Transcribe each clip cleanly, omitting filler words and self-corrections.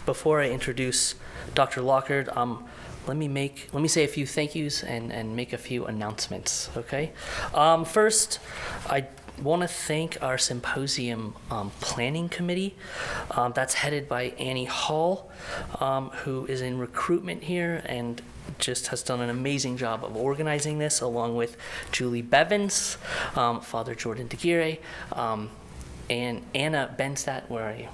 before I introduce Dr. Lockard, let me say a few thank yous and make a few announcements, okay? First, I want to thank our symposium planning committee. That's headed by Annie Hall, who is in recruitment here and just has done an amazing job of organizing this, along with Julie Bevins, Father Jordan DeGire, and Anna Benstadt. Where are you?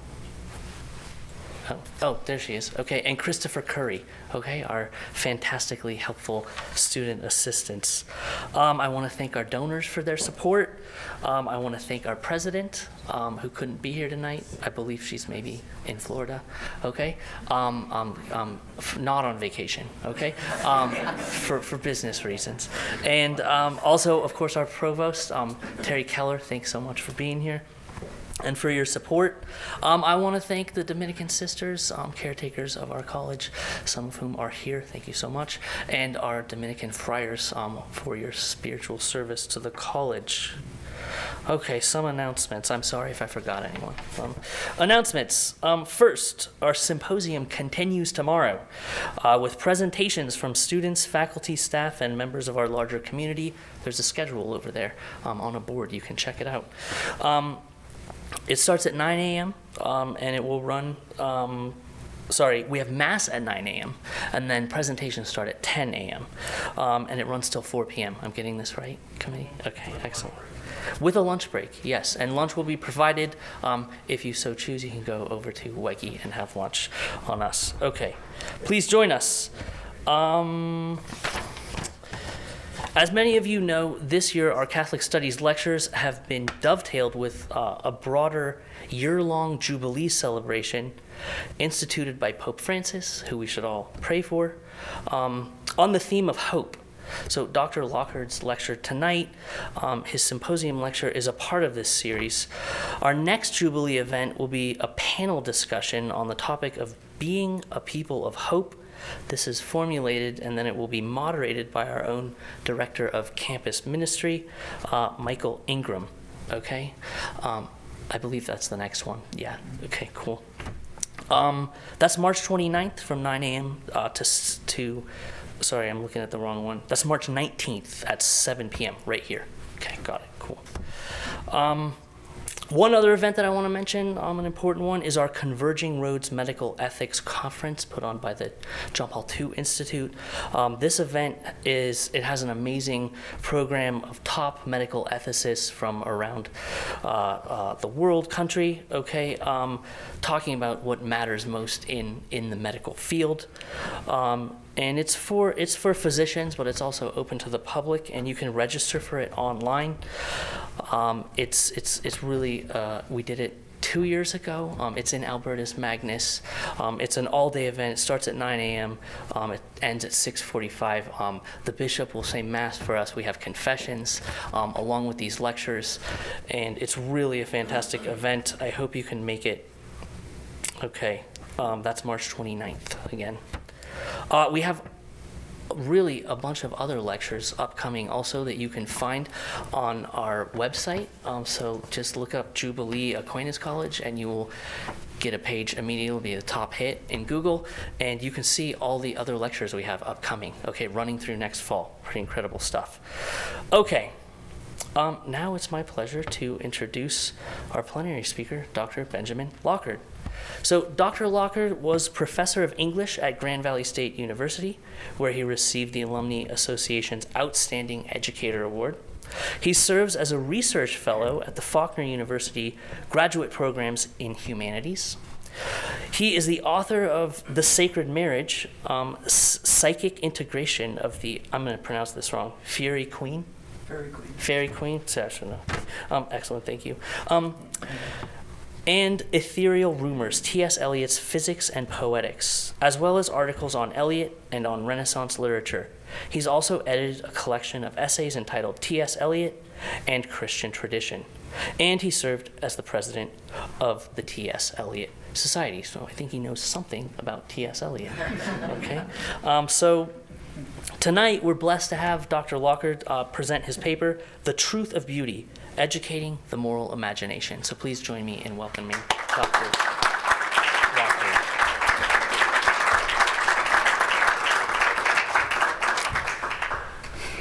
Oh, there she is. Okay, and Christopher Curry, okay, our fantastically helpful student assistants. I want to thank our donors for their support. I want to thank our president, who couldn't be here tonight. I believe she's maybe in Florida, okay? Not on vacation, okay? For business reasons. And also, of course, our provost, Terry Keller, thanks so much for being here and for your support. I want to thank the Dominican sisters, caretakers of our college, some of whom are here, thank you so much, and our Dominican friars for your spiritual service to the college. Okay, some announcements. I'm sorry if I forgot anyone. Announcements. First, our symposium continues tomorrow with presentations from students, faculty, staff, and members of our larger community. There's a schedule over there on a board. You can check it out. It starts at 9 a.m. And it will run, we have Mass at 9 a.m. and then presentations start at 10 a.m. And it runs till 4 p.m. I'm getting this right, committee? Okay, excellent. With a lunch break, yes. And lunch will be provided. If you so choose, you can go over to Waikiki and have lunch on us. Okay, please join us. As many of you know, this year our Catholic Studies lectures have been dovetailed with a broader year-long Jubilee celebration instituted by Pope Francis, who we should all pray for, on the theme of hope. So Dr. Lockard's lecture tonight, his symposium lecture, is a part of this series. Our next Jubilee event will be a panel discussion on the topic of being a people of hope. This is formulated and then it will be moderated by our own Director of Campus Ministry, Michael Ingram, okay? I believe that's the next one. Yeah, okay, cool. That's March 29th from 9 a.m. Sorry, I'm looking at the wrong one. That's March 19th at 7 p.m. right here. Okay, got it, cool. One other event that I want to mention, an important one, is our Converging Roads Medical Ethics Conference put on by the John Paul II Institute. This event has an amazing program of top medical ethicists from around the world, country, okay, talking about what matters most in the medical field. And it's for physicians, but it's also open to the public, and you can register for it online. It's really, we did it 2 years ago. It's in Albertus Magnus. It's an all-day event. It starts at 9 a.m. It ends at 6:45. The bishop will say Mass for us. We have confessions along with these lectures, and it's really a fantastic event. I hope you can make it. Okay, that's March 29th again. We have really a bunch of other lectures upcoming also that you can find on our website. So just look up Jubilee Aquinas College and you will get a page immediately. It'll be the top hit in Google, and you can see all the other lectures we have upcoming, okay, running through next fall. Pretty incredible stuff. Okay, now it's my pleasure to introduce our plenary speaker, Dr. Benjamin Lockard. So Dr. Lockard was professor of English at Grand Valley State University, where he received the Alumni Association's Outstanding Educator Award. He serves as a research fellow at the Faulkner University Graduate Programs in Humanities. He is the author of The Sacred Marriage, Psychic Integration of the, I'm going to pronounce this wrong, Fairy Queen? Fairy Queen? I should know. Excellent, thank you. And Ethereal Rumors, T.S. Eliot's Physics and Poetics, as well as articles on Eliot and on Renaissance literature. He's also edited a collection of essays entitled T.S. Eliot and Christian Tradition. And he served as the president of the T.S. Eliot Society. So I think he knows something about T.S. Eliot. Okay? So tonight we're blessed to have Dr. Lockard present his paper, The Truth of Beauty, Educating the Moral Imagination. So please join me in welcoming Dr. Lockard.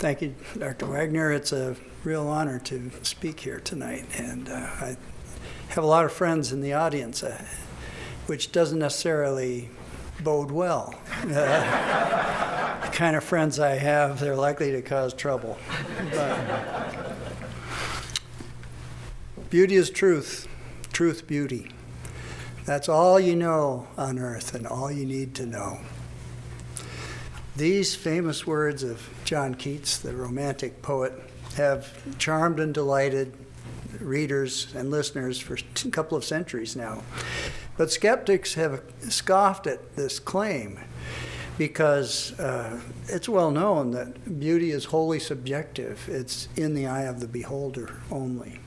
Thank you, Dr. Wagner. It's a real honor to speak here tonight. And I have a lot of friends in the audience, which doesn't necessarily bode well. The kind of friends I have, they're likely to cause trouble. But beauty is truth, truth, beauty. That's all you know on earth and all you need to know. These famous words of John Keats, the Romantic poet, have charmed and delighted readers and listeners for a couple of centuries now. But skeptics have scoffed at this claim because it's well known that beauty is wholly subjective. It's in the eye of the beholder only.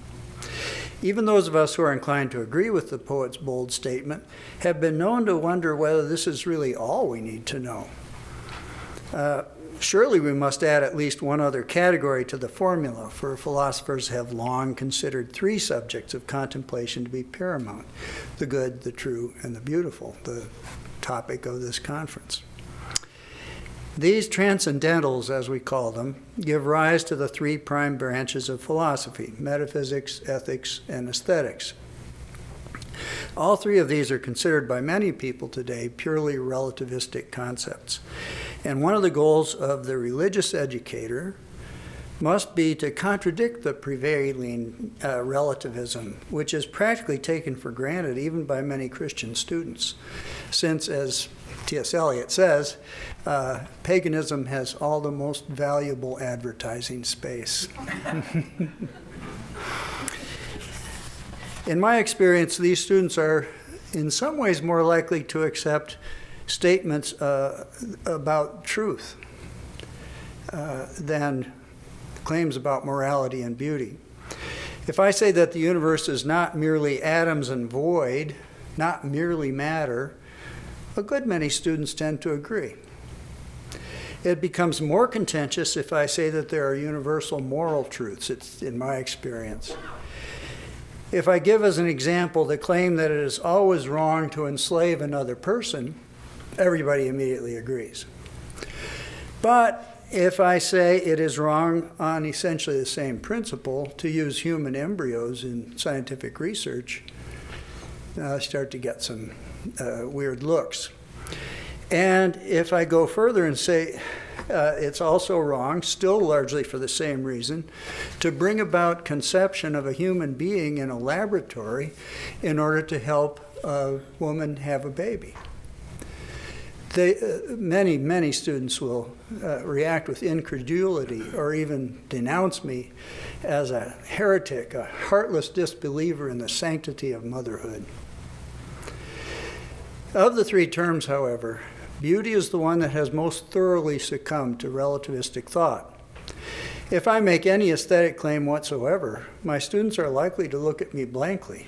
Even those of us who are inclined to agree with the poet's bold statement have been known to wonder whether this is really all we need to know. Surely we must add at least one other category to the formula, for philosophers have long considered three subjects of contemplation to be paramount: the good, the true, and the beautiful, the topic of this conference. These transcendentals, as we call them, give rise to the three prime branches of philosophy: metaphysics, ethics, and aesthetics. All three of these are considered by many people today purely relativistic concepts. And one of the goals of the religious educator must be to contradict the prevailing relativism, which is practically taken for granted even by many Christian students, since, as T.S. Eliot says, paganism has all the most valuable advertising space. In my experience, these students are in some ways more likely to accept statements about truth than claims about morality and beauty. If I say that the universe is not merely atoms and void, not merely matter, a good many students tend to agree. It becomes more contentious if I say that there are universal moral truths, it's in my experience. If I give as an example the claim that it is always wrong to enslave another person, everybody immediately agrees. But if I say it is wrong on essentially the same principle to use human embryos in scientific research, I start to get some weird looks. And if I go further and say it's also wrong, still largely for the same reason, to bring about conception of a human being in a laboratory in order to help a woman have a baby. Many students will react with incredulity or even denounce me as a heretic, a heartless disbeliever in the sanctity of motherhood. Of the three terms, however, beauty is the one that has most thoroughly succumbed to relativistic thought. If I make any aesthetic claim whatsoever, my students are likely to look at me blankly.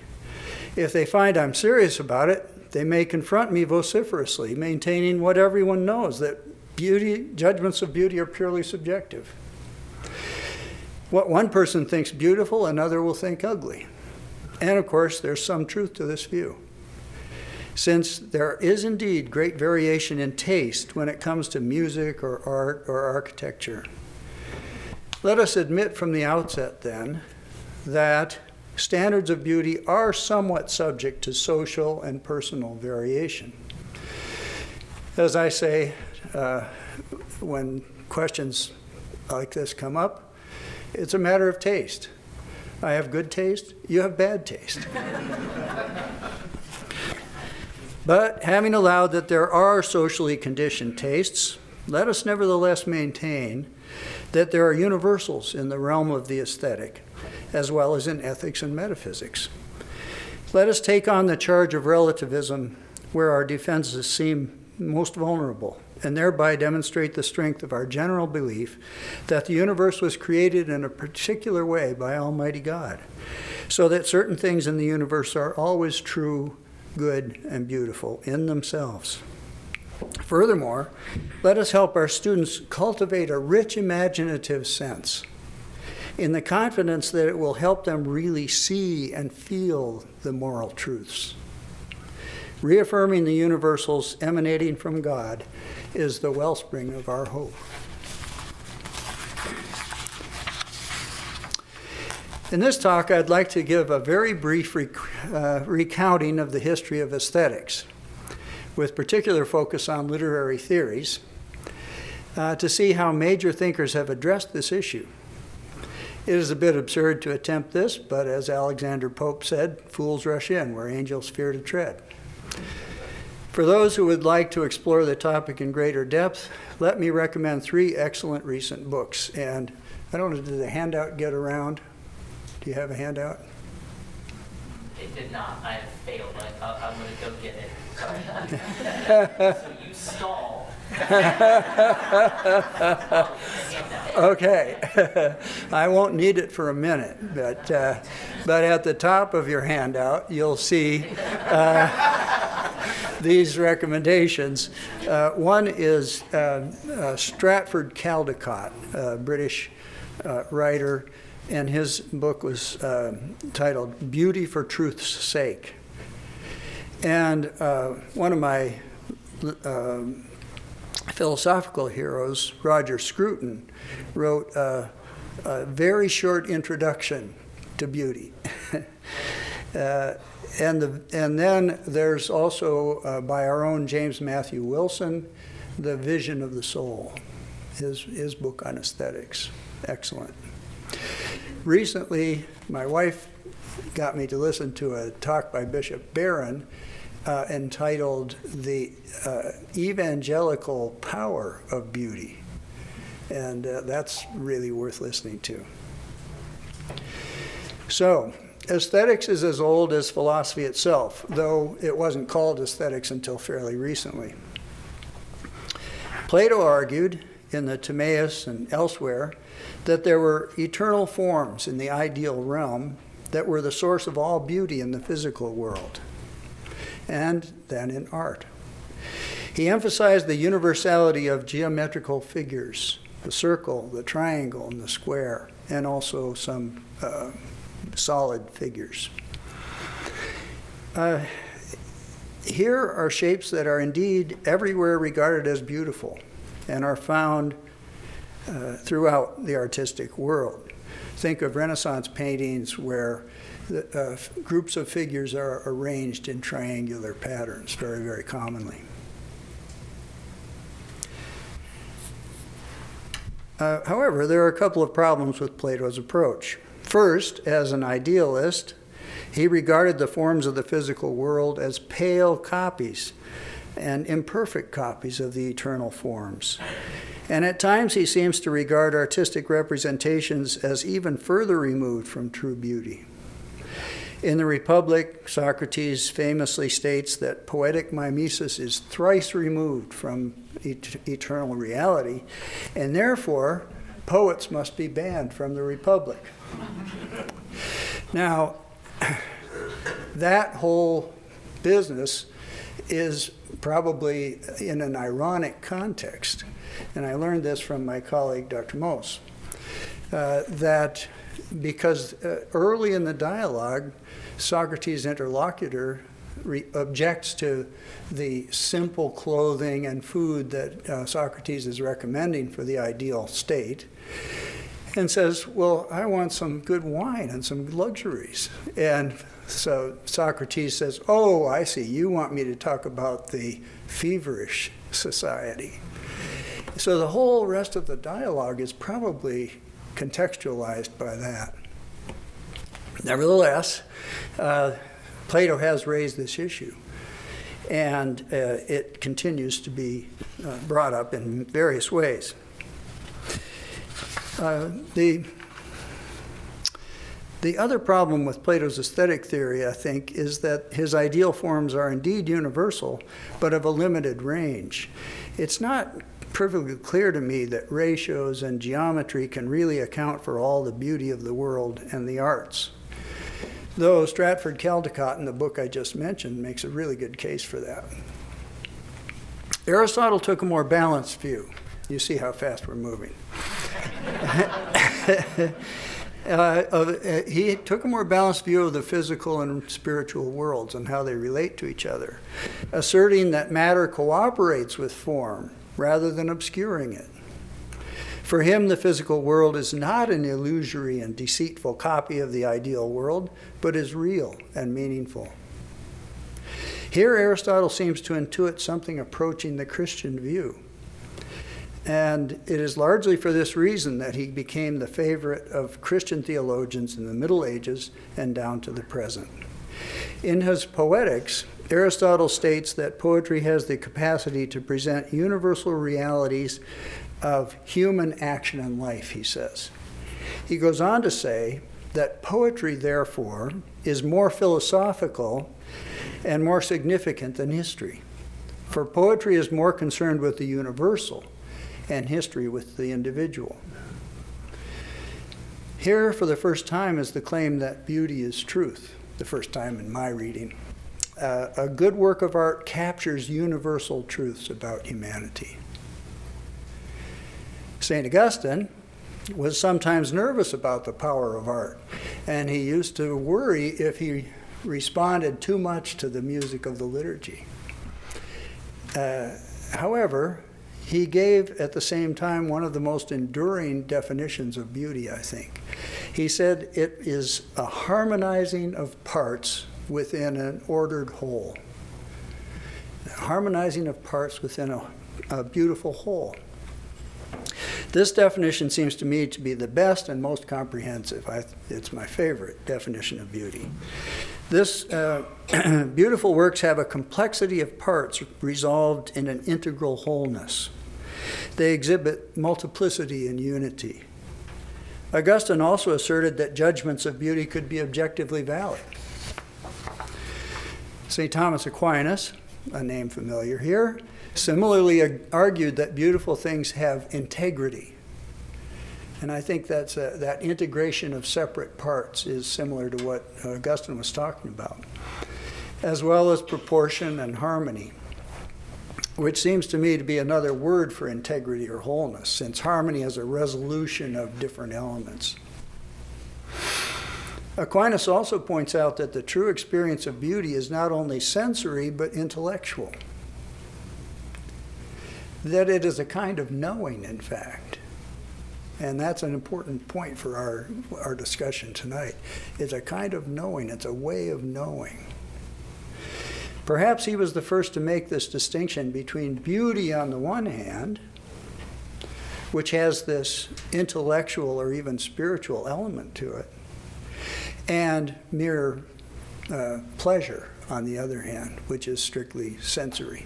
If they find I'm serious about it, they may confront me vociferously, maintaining what everyone knows, that judgments of beauty are purely subjective. What one person thinks beautiful, another will think ugly. And of course, there's some truth to this view, since there is indeed great variation in taste when it comes to music or art or architecture. Let us admit from the outset, then, that standards of beauty are somewhat subject to social and personal variation. As I say, when questions like this come up, it's a matter of taste. I have good taste, you have bad taste. But having allowed that there are socially conditioned tastes, let us nevertheless maintain that there are universals in the realm of the aesthetic, as well as in ethics and metaphysics. Let us take on the charge of relativism where our defenses seem most vulnerable, and thereby demonstrate the strength of our general belief that the universe was created in a particular way by Almighty God, so that certain things in the universe are always true, good, and beautiful in themselves. Furthermore, let us help our students cultivate a rich imaginative sense in the confidence that it will help them really see and feel the moral truths. Reaffirming the universals emanating from God is the wellspring of our hope. In this talk, I'd like to give a very brief recounting of the history of aesthetics, with particular focus on literary theories, to see how major thinkers have addressed this issue. It is a bit absurd to attempt this, but as Alexander Pope said, fools rush in where angels fear to tread. For those who would like to explore the topic in greater depth, let me recommend 3 excellent recent books. And I don't know, did the handout get around? Do you have a handout? It did not. I have failed. I'm going to go get it. Sorry. So you stall. Okay. I won't need it for a minute, but at the top of your handout, you'll see these recommendations. One is Stratford Caldecott, a British writer, and his book was titled Beauty for Truth's Sake. And one of my philosophical heroes, Roger Scruton, wrote a very short introduction to beauty. And then there's also, by our own James Matthew Wilson, The Vision of the Soul, his book on aesthetics. Excellent. Recently, my wife got me to listen to a talk by Bishop Barron entitled The Evangelical Power of Beauty. And that's really worth listening to. So, aesthetics is as old as philosophy itself, though it wasn't called aesthetics until fairly recently. Plato argued in the Timaeus and elsewhere that there were eternal forms in the ideal realm that were the source of all beauty in the physical world, and then in art. He emphasized the universality of geometrical figures, the circle, the triangle, and the square, and also some solid figures. Here are shapes that are indeed everywhere regarded as beautiful and are found throughout the artistic world. Think of Renaissance paintings where groups of figures are arranged in triangular patterns very, very commonly. However, there are a couple of problems with Plato's approach. First, as an idealist, he regarded the forms of the physical world as pale copies and imperfect copies of the eternal forms. And at times he seems to regard artistic representations as even further removed from true beauty. In the Republic, Socrates famously states that poetic mimesis is thrice removed from eternal reality, and therefore poets must be banned from the Republic. Now, that whole business is probably in an ironic context, and I learned this from my colleague, Dr. Mose, that because early in the dialogue, Socrates' interlocutor objects to the simple clothing and food that Socrates is recommending for the ideal state, and says, well, I want some good wine and some luxuries. And so Socrates says, oh, I see, you want me to talk about the feverish society. So the whole rest of the dialogue is probably contextualized by that. Nevertheless, Plato has raised this issue, and it continues to be brought up in various ways. The other problem with Plato's aesthetic theory, I think, is that his ideal forms are indeed universal, but of a limited range. It's not perfectly clear to me that ratios and geometry can really account for all the beauty of the world and the arts. Though Stratford Caldecott, in the book I just mentioned, makes a really good case for that. Aristotle took a more balanced view. You see how fast we're moving. He took a more balanced view of the physical and spiritual worlds and how they relate to each other, asserting that matter cooperates with form rather than obscuring it. For him, the physical world is not an illusory and deceitful copy of the ideal world, but is real and meaningful. Here, Aristotle seems to intuit something approaching the Christian view. And it is largely for this reason that he became the favorite of Christian theologians in the Middle Ages and down to the present. In his Poetics, Aristotle states that poetry has the capacity to present universal realities of human action and life, he says. He goes on to say that poetry, therefore, is more philosophical and more significant than history. For poetry is more concerned with the universal, and history with the individual. Here, for the first time, is the claim that beauty is truth, the first time in my reading. A good work of art captures universal truths about humanity. St. Augustine was sometimes nervous about the power of art, and he used to worry if he responded too much to the music of the liturgy. However, he gave at the same time one of the most enduring definitions of beauty, I think. He said it is a harmonizing of parts within an ordered whole. Harmonizing of parts within a beautiful whole. This definition seems to me to be the best and most comprehensive. It's my favorite definition of beauty. This beautiful works have a complexity of parts resolved in an integral wholeness. They exhibit multiplicity and unity. Augustine also asserted that judgments of beauty could be objectively valid. St. Thomas Aquinas, a name familiar here, similarly argued that beautiful things have integrity. And I think that integration of separate parts is similar to what Augustine was talking about, as well as proportion and harmony, which seems to me to be another word for integrity or wholeness, since harmony is a resolution of different elements. Aquinas also points out that the true experience of beauty is not only sensory, but intellectual. That it is a kind of knowing, in fact. And that's an important point for our discussion tonight. It's a kind of knowing. It's a way of knowing. Perhaps he was the first to make this distinction between beauty on the one hand, which has this intellectual or even spiritual element to it, and mere pleasure on the other hand, which is strictly sensory.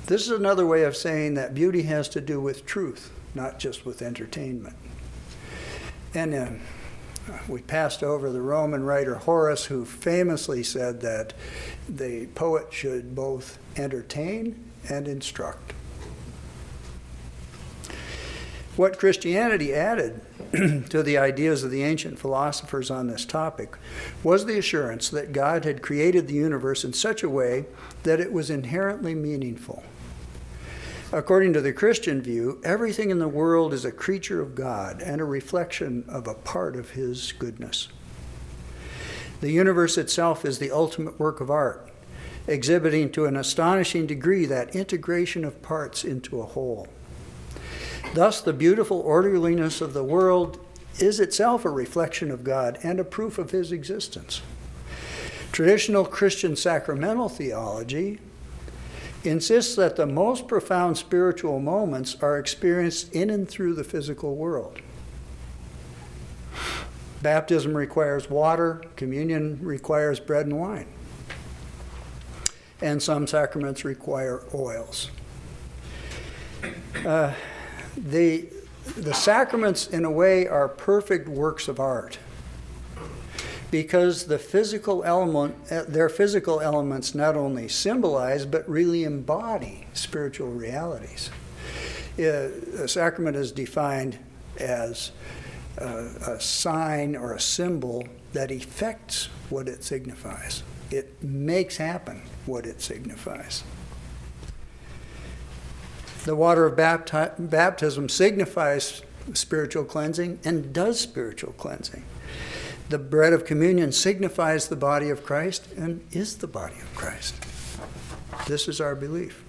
This is another way of saying that beauty has to do with truth, not just with entertainment. And we passed over the Roman writer Horace, who famously said that the poet should both entertain and instruct. What Christianity added to the ideas of the ancient philosophers on this topic was the assurance that God had created the universe in such a way that it was inherently meaningful. According to the Christian view, everything in the world is a creature of God and a reflection of a part of His goodness. The universe itself is the ultimate work of art, exhibiting to an astonishing degree that integration of parts into a whole. Thus, the beautiful orderliness of the world is itself a reflection of God and a proof of His existence. Traditional Christian sacramental theology insists that the most profound spiritual moments are experienced in and through the physical world. Baptism requires water, communion requires bread and wine, and some sacraments require oils. The sacraments, in a way, are perfect works of art, because their physical elements not only symbolize, but really embody spiritual realities. A sacrament is defined as a sign or a symbol that effects what it signifies. It makes happen what it signifies. The water of baptism signifies spiritual cleansing and does spiritual cleansing. The bread of communion signifies the body of Christ and is the body of Christ. This is our belief.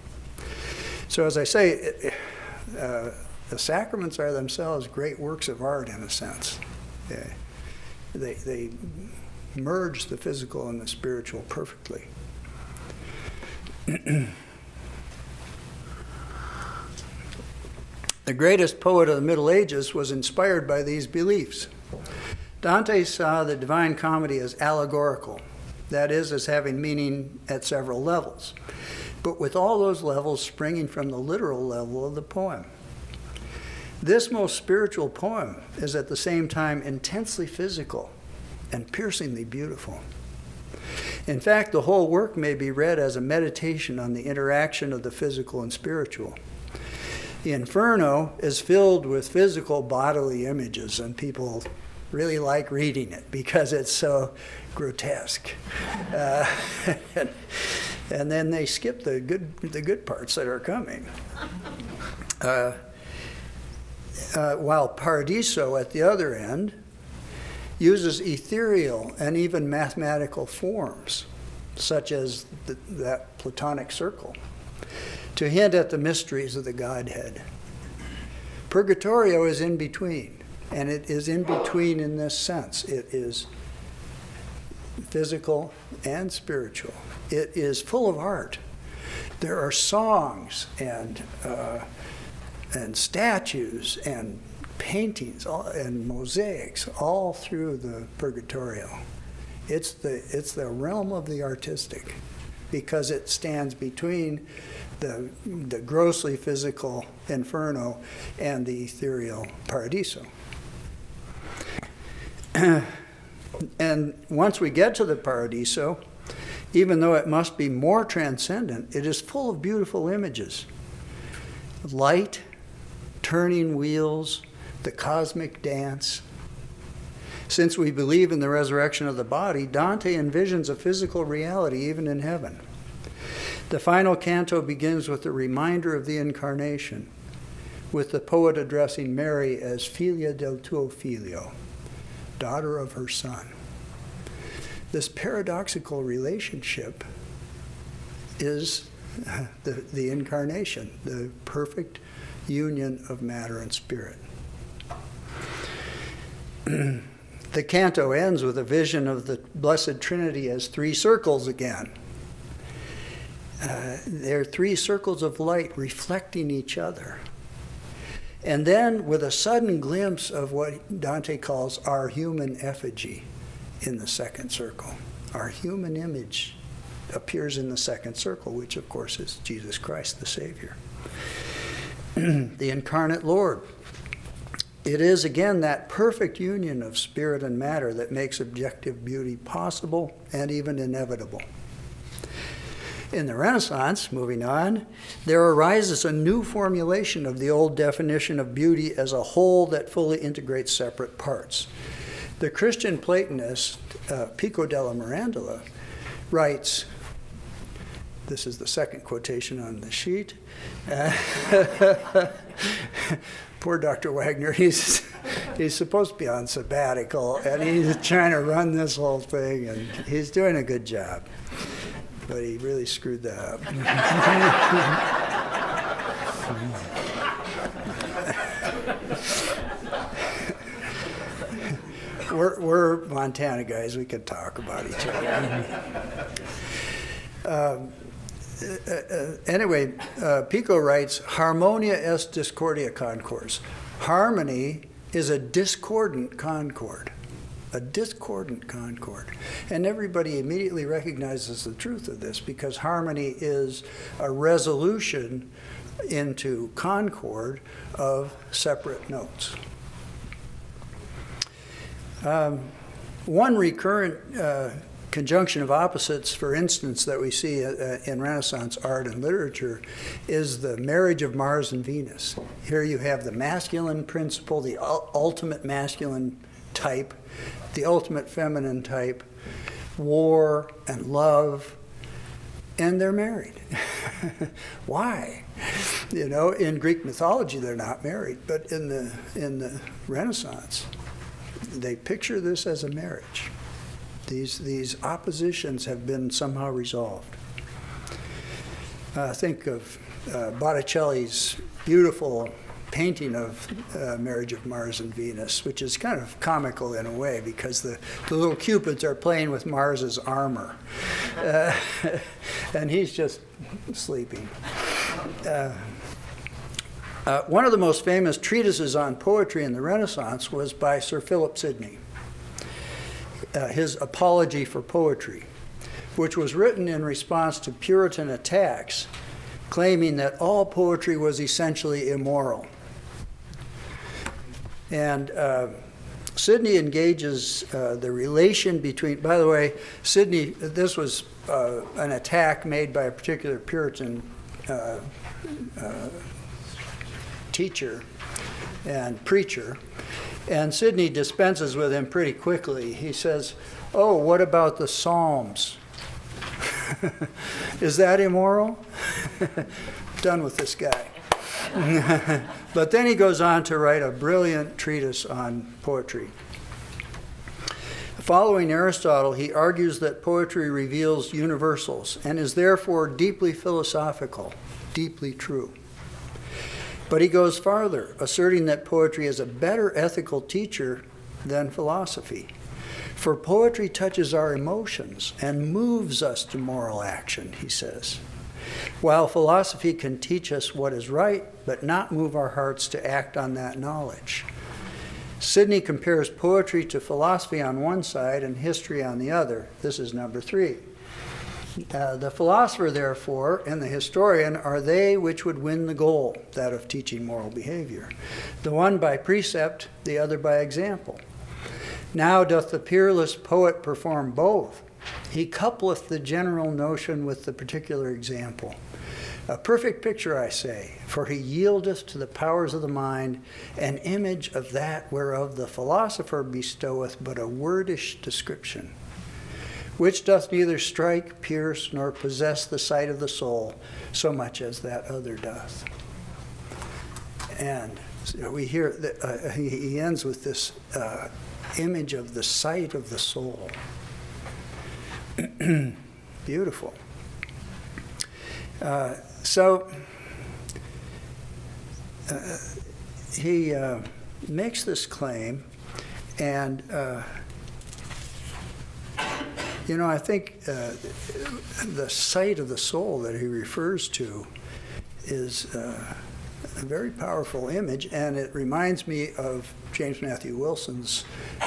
So as I say, the sacraments are themselves great works of art in a sense. They merge the physical and the spiritual perfectly. The greatest poet of the Middle Ages was inspired by these beliefs. Dante saw the Divine Comedy as allegorical, that is, as having meaning at several levels, but with all those levels springing from the literal level of the poem. This most spiritual poem is at the same time intensely physical and piercingly beautiful. In fact, the whole work may be read as a meditation on the interaction of the physical and spiritual. The Inferno is filled with physical bodily images, and people really like reading it because it's so grotesque. And then they skip the good parts that are coming. While Paradiso, at the other end, uses ethereal and even mathematical forms, such as that Platonic circle, to hint at the mysteries of the Godhead. Purgatorio is in between, and it is in between in this sense. It is physical and spiritual. It is full of art. There are songs and statues and paintings and mosaics all through the Purgatorio. It's the realm of the artistic, because it stands between the grossly physical Inferno and the ethereal Paradiso. And once we get to the Paradiso, even though it must be more transcendent, it is full of beautiful images. Light, turning wheels, the cosmic dance. Since we believe in the resurrection of the body, Dante envisions a physical reality even in heaven. The final canto begins with a reminder of the Incarnation, with the poet addressing Mary as Figlia del tuo figlio, daughter of her son. This paradoxical relationship is the Incarnation, the perfect union of matter and spirit. The canto ends with a vision of the Blessed Trinity as three circles again. They're three circles of light reflecting each other. And then with a sudden glimpse of what Dante calls our human effigy in the second circle. Our human image appears in the second circle, which of course is Jesus Christ, the Savior. The incarnate Lord. It is again that perfect union of spirit and matter that makes objective beauty possible and even inevitable. In the Renaissance, moving on, there arises a new formulation of the old definition of beauty as a whole that fully integrates separate parts. The Christian Platonist Pico della Mirandola writes, this is the second quotation on the sheet. Poor Dr. Wagner, he's supposed to be on sabbatical, and he's trying to run this whole thing, and he's doing a good job. But he really screwed that up. We're Montana guys. We can talk about each other. Anyway, Pico writes, harmonia est discordia concors. Harmony is a discordant concord. A discordant concord. And everybody immediately recognizes the truth of this, because harmony is a resolution into concord of separate notes. One recurrent conjunction of opposites, for instance, that we see in Renaissance art and literature is the marriage of Mars and Venus. Here you have the masculine principle, the ultimate masculine type, the ultimate feminine type, war and love, and they're married. Why? You know, in Greek mythology they're not married, but in the Renaissance they picture this as a marriage. These oppositions have been somehow resolved. Think of Botticelli's beautiful painting of Marriage of Mars and Venus, which is kind of comical in a way because the little cupids are playing with Mars's armor. And he's just sleeping. One of the most famous treatises on poetry in the Renaissance was by Sir Philip Sidney, his Apology for Poetry, which was written in response to Puritan attacks claiming that all poetry was essentially immoral. And Sidney engages the relation between, by the way, Sidney, this was an attack made by a particular Puritan teacher and preacher, and Sidney dispenses with him pretty quickly. He says, "Oh, what about the Psalms? Is that immoral?" Done with this guy. But then he goes on to write a brilliant treatise on poetry. Following Aristotle, he argues that poetry reveals universals and is therefore deeply philosophical, deeply true. But he goes farther, asserting that poetry is a better ethical teacher than philosophy. For poetry touches our emotions and moves us to moral action, he says. While philosophy can teach us what is right, but not move our hearts to act on that knowledge. Sidney compares poetry to philosophy on one side and history on the other. This is number 3. The philosopher, therefore, and the historian are they which would win the goal, that of teaching moral behavior. The one by precept, the other by example. Now doth the peerless poet perform both. He coupleth the general notion with the particular example. A perfect picture, I say, for he yieldeth to the powers of the mind an image of that whereof the philosopher bestoweth but a wordish description, which doth neither strike, pierce, nor possess the sight of the soul so much as that other doth. And we hear that he ends with this image of the sight of the soul. Beautiful. So he makes this claim, and I think the sight of the soul that he refers to is a very powerful image, and it reminds me of James Matthew Wilson's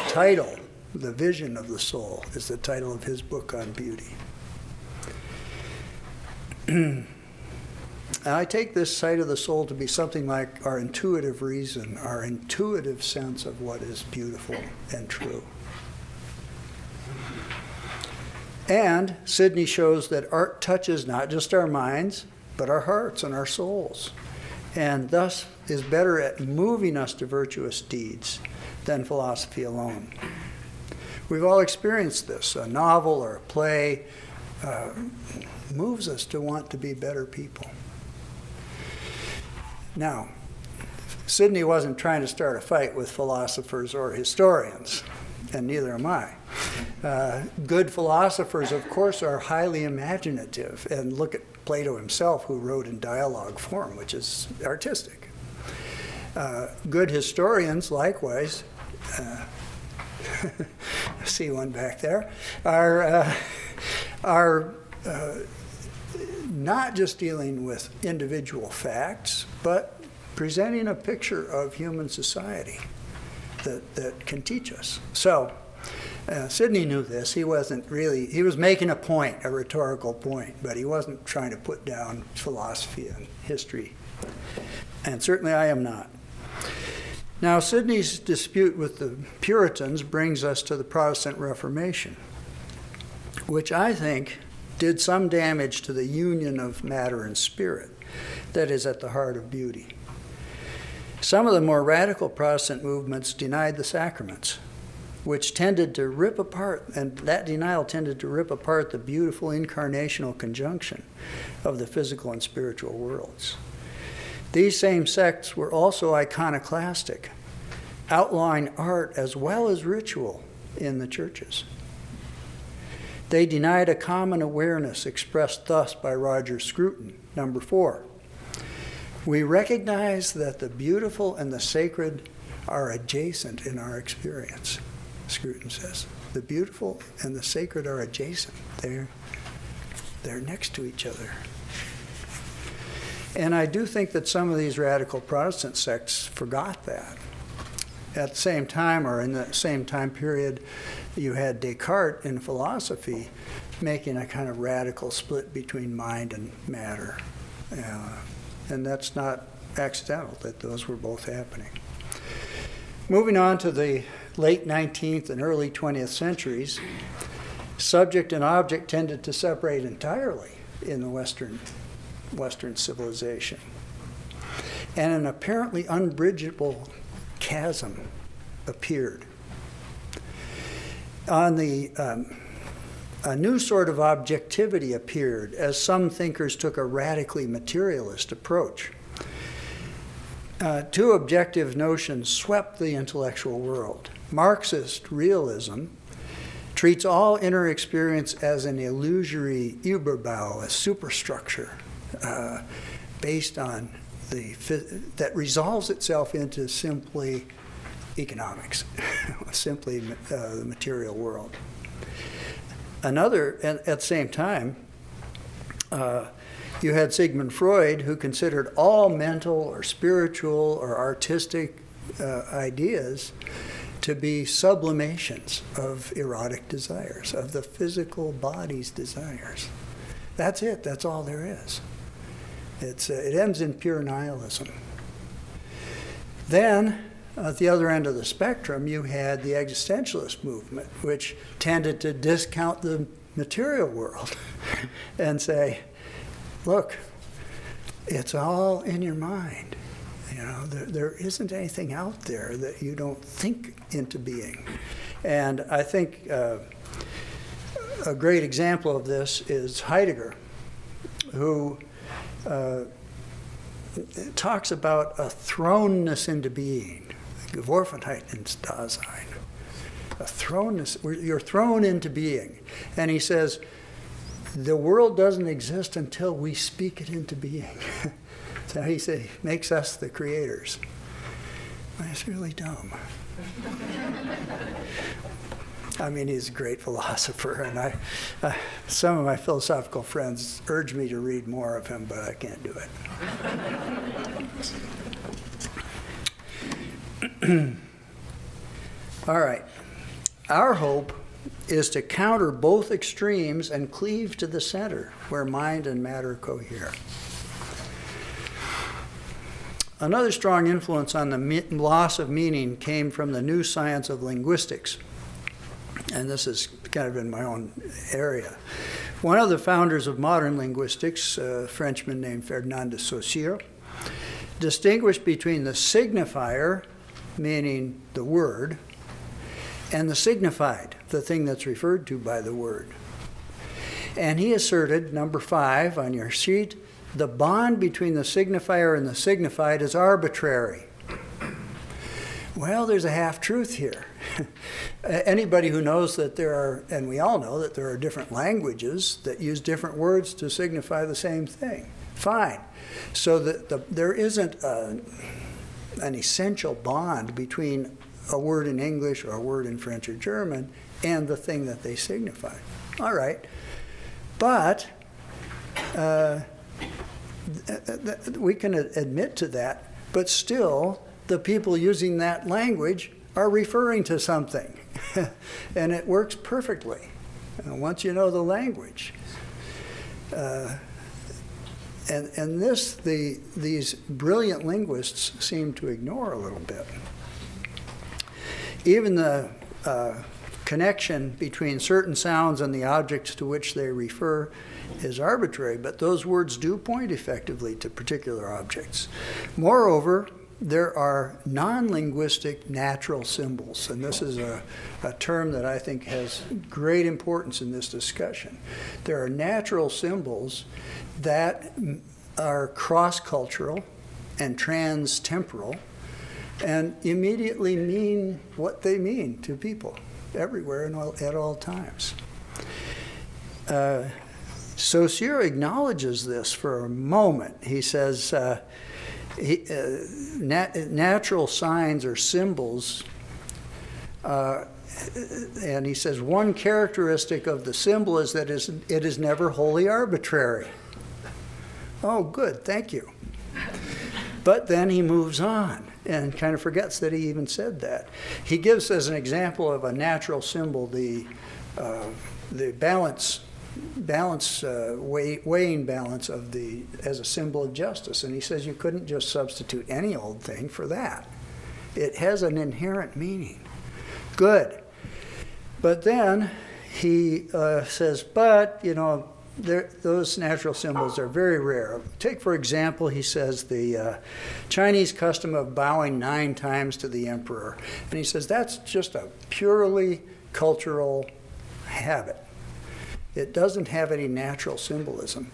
title, "The Vision of the Soul," is the title of his book on beauty. I take this sight of the soul to be something like our intuitive reason, our intuitive sense of what is beautiful and true. And Sidney shows that art touches not just our minds, but our hearts and our souls, and thus is better at moving us to virtuous deeds than philosophy alone. We've all experienced this. A novel or a play moves us to want to be better people. Now, Sidney wasn't trying to start a fight with philosophers or historians, and neither am I. Good philosophers, of course, are highly imaginative, and look at Plato himself, who wrote in dialogue form, which is artistic. Good historians, likewise, I see one back there, are not just dealing with individual facts, but presenting a picture of human society that can teach us. So Sidney knew this. He was making a point, a rhetorical point, but he wasn't trying to put down philosophy and history. And certainly I am not. Now, Sidney's dispute with the Puritans brings us to the Protestant Reformation, which I think did some damage to the union of matter and spirit that is at the heart of beauty. Some of the more radical Protestant movements denied the sacraments, which tended to rip apart, and that denial tended to rip apart the beautiful incarnational conjunction of the physical and spiritual worlds. These same sects were also iconoclastic, outlawing art as well as ritual in the churches. They denied a common awareness expressed thus by Roger Scruton, number 4. We recognize that the beautiful and the sacred are adjacent in our experience, Scruton says. The beautiful and the sacred are adjacent. They're next to each other. And I do think that some of these radical Protestant sects forgot that. At the same time, or in the same time period, you had Descartes in philosophy making a kind of radical split between mind and matter. And that's not accidental, that those were both happening. Moving on to the late 19th and early 20th centuries, subject and object tended to separate entirely in the Western civilization. And an apparently unbridgeable chasm appeared. A new sort of objectivity appeared as some thinkers took a radically materialist approach. Two objective notions swept the intellectual world. Marxist realism treats all inner experience as an illusory Überbau, a superstructure based on that resolves itself into simply economics, simply the material world. Another, at the same time, you had Sigmund Freud, who considered all mental or spiritual or artistic ideas to be sublimations of erotic desires, of the physical body's desires. That's it. That's all there is. It ends in pure nihilism. Then, at the other end of the spectrum, you had the existentialist movement, which tended to discount the material world and say, look, it's all in your mind. You know, there isn't anything out there that you don't think into being. And I think a great example of this is Heidegger, who talks about a thrownness into being, Geworfenheit ins Dasein, a thrownness, you're thrown into being. And he says, the world doesn't exist until we speak it into being. So he said, makes us the creators. That's really dumb. I mean, he's a great philosopher, and some of my philosophical friends urge me to read more of him, but I can't do it. All right. Our hope is to counter both extremes and cleave to the center, where mind and matter cohere. Another strong influence on the loss of meaning came from the new science of linguistics. And this is kind of in my own area. One of the founders of modern linguistics, a Frenchman named Ferdinand de Saussure, distinguished between the signifier, meaning the word, and the signified, the thing that's referred to by the word. And he asserted, number 5 on your sheet, the bond between the signifier and the signified is arbitrary. Well, there's a half-truth here. Anybody who knows that there are, and we all know that there are different languages that use different words to signify the same thing. Fine. So that there isn't an essential bond between a word in English or a word in French or German and the thing that they signify. All right. But we can admit to that, but still the people using that language are referring to something. And it works perfectly once you know the language. And this, these brilliant linguists seem to ignore a little bit. Even the connection between certain sounds and the objects to which they refer is arbitrary, but those words do point effectively to particular objects. Moreover, there are non-linguistic natural symbols, and this is a term that I think has great importance in this discussion. There are natural symbols that are cross-cultural and trans-temporal and immediately mean what they mean to people everywhere and at all times. Saussure acknowledges this for a moment. He says, Natural signs or symbols, and he says one characteristic of the symbol is that it is never wholly arbitrary. Oh, good, thank you. But then he moves on and kind of forgets that he even said that. He gives as an example of a natural symbol the weighing balance of as a symbol of justice. And he says you couldn't just substitute any old thing for that. It has an inherent meaning. Good. But then he says, but, those natural symbols are very rare. Take, for example, he says the Chinese custom of bowing 9 times to the emperor. And he says that's just a purely cultural habit. It doesn't have any natural symbolism.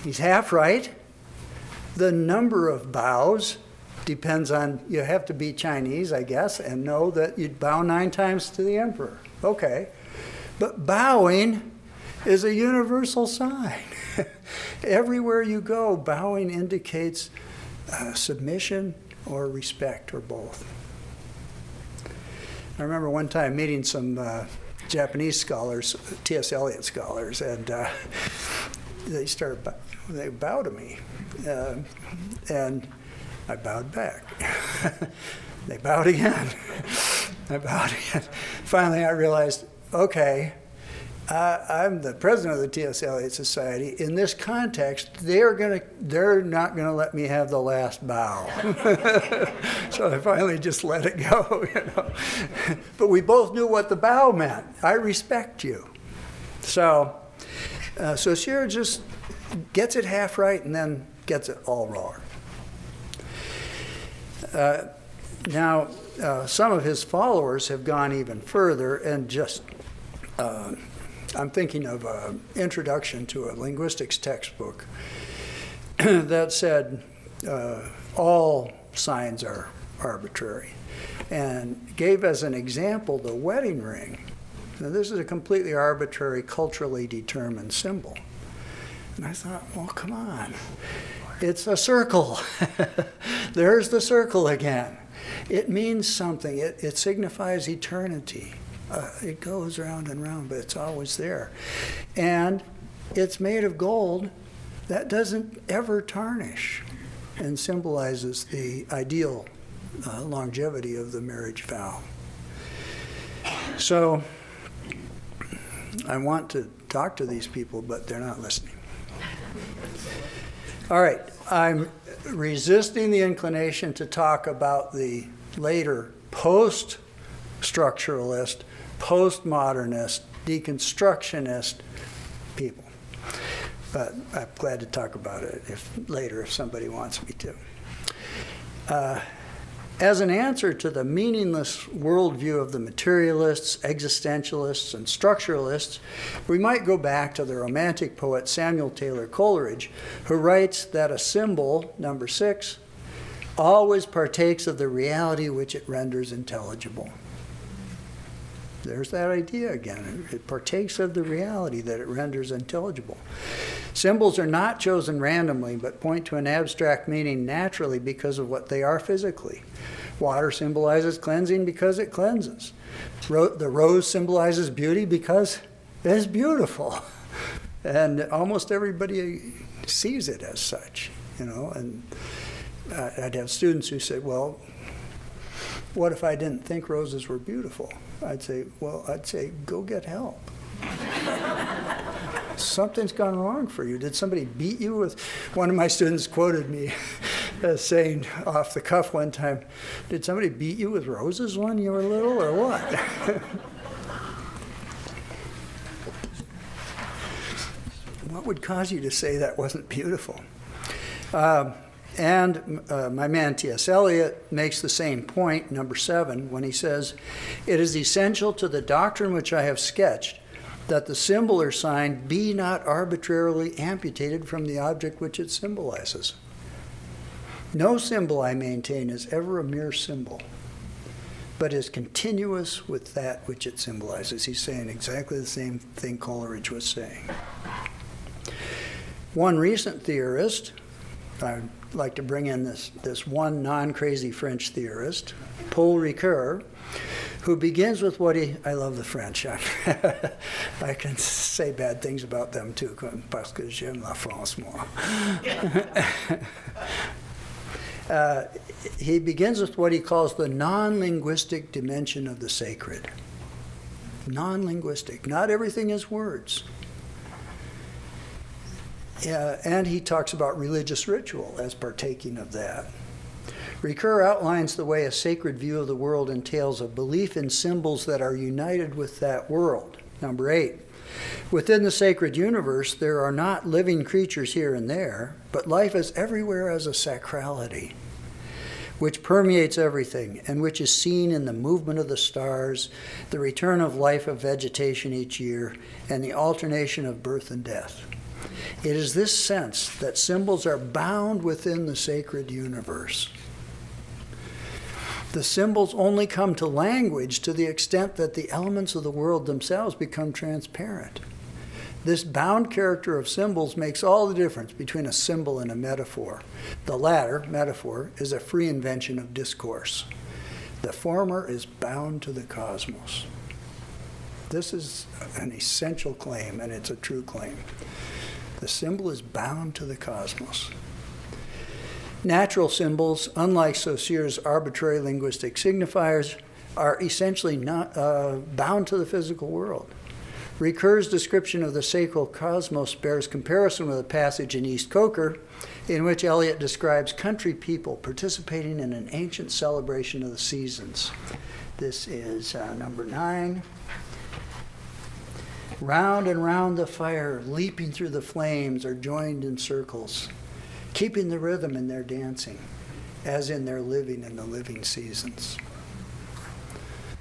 He's half right. The number of bows depends on, you have to be Chinese, I guess, and know that you'd bow 9 times to the emperor. Okay. But bowing is a universal sign. Everywhere you go, bowing indicates submission or respect or both. I remember one time meeting some Japanese scholars, T.S. Eliot scholars, and they bowed to me, and I bowed back. They bowed again. I bowed again. Finally, I realized, okay, I'm the president of the T.S. Eliot Society. In this context, they're not gonna let me have the last bow. So I finally just let it go. But we both knew what the bow meant. I respect you. So Saussure just gets it half right and then gets it all wrong. Now, some of his followers have gone even further and just. I'm thinking of an introduction to a linguistics textbook that said all signs are arbitrary, and gave as an example the wedding ring. Now, this is a completely arbitrary, culturally determined symbol. And I thought, well, come on. It's a circle. There's the circle again. It means something. It signifies eternity. It goes round and round, but it's always there. And it's made of gold that doesn't ever tarnish and symbolizes the ideal longevity of the marriage vow. So I want to talk to these people, but they're not listening. All right, I'm resisting the inclination to talk about the later post-structuralist, postmodernist, deconstructionist people. But I'm glad to talk about it later if somebody wants me to. As an answer to the meaningless worldview of the materialists, existentialists, and structuralists, we might go back to the Romantic poet Samuel Taylor Coleridge, who writes that a symbol, number 6, always partakes of the reality which it renders intelligible. There's that idea again. It partakes of the reality that it renders intelligible. Symbols are not chosen randomly, but point to an abstract meaning naturally because of what they are physically. Water symbolizes cleansing because it cleanses. The rose symbolizes beauty because it is beautiful. And almost everybody sees it as such, And I'd have students who say, well, what if I didn't think roses were beautiful? I'd say, go get help. Something's gone wrong for you. Did somebody beat you with? One of my students quoted me as saying off the cuff one time, did somebody beat you with roses when you were little or what? What would cause you to say that wasn't beautiful? And my man T.S. Eliot makes the same point, number 7, when he says, it is essential to the doctrine which I have sketched that the symbol or sign be not arbitrarily amputated from the object which it symbolizes. No symbol, I maintain, is ever a mere symbol, but is continuous with that which it symbolizes. He's saying exactly the same thing Coleridge was saying. One recent theorist I'd like to bring in this one non-crazy French theorist, Paul Ricoeur, who begins with what I love the French. I can say bad things about them too, parce que j'aime la France, moi. He begins with what he calls the non-linguistic dimension of the sacred. Non-linguistic. Not everything is words. And he talks about religious ritual as partaking of that. Ricoeur outlines the way a sacred view of the world entails a belief in symbols that are united with that world. Number 8, within the sacred universe, there are not living creatures here and there, but life is everywhere as a sacrality, which permeates everything and which is seen in the movement of the stars, the return of life of vegetation each year, and the alternation of birth and death. It is this sense that symbols are bound within the sacred universe. The symbols only come to language to the extent that the elements of the world themselves become transparent. This bound character of symbols makes all the difference between a symbol and a metaphor. The latter, metaphor, is a free invention of discourse. The former is bound to the cosmos. This is an essential claim, and it's a true claim. The symbol is bound to the cosmos. Natural symbols, unlike Saussure's arbitrary linguistic signifiers, are essentially not bound to the physical world. Ricoeur's description of the sacred cosmos bears comparison with a passage in East Coker in which Eliot describes country people participating in an ancient celebration of the seasons. This is number 9. Round and round the fire, leaping through the flames, are joined in circles, keeping the rhythm in their dancing, as in their living in the living seasons.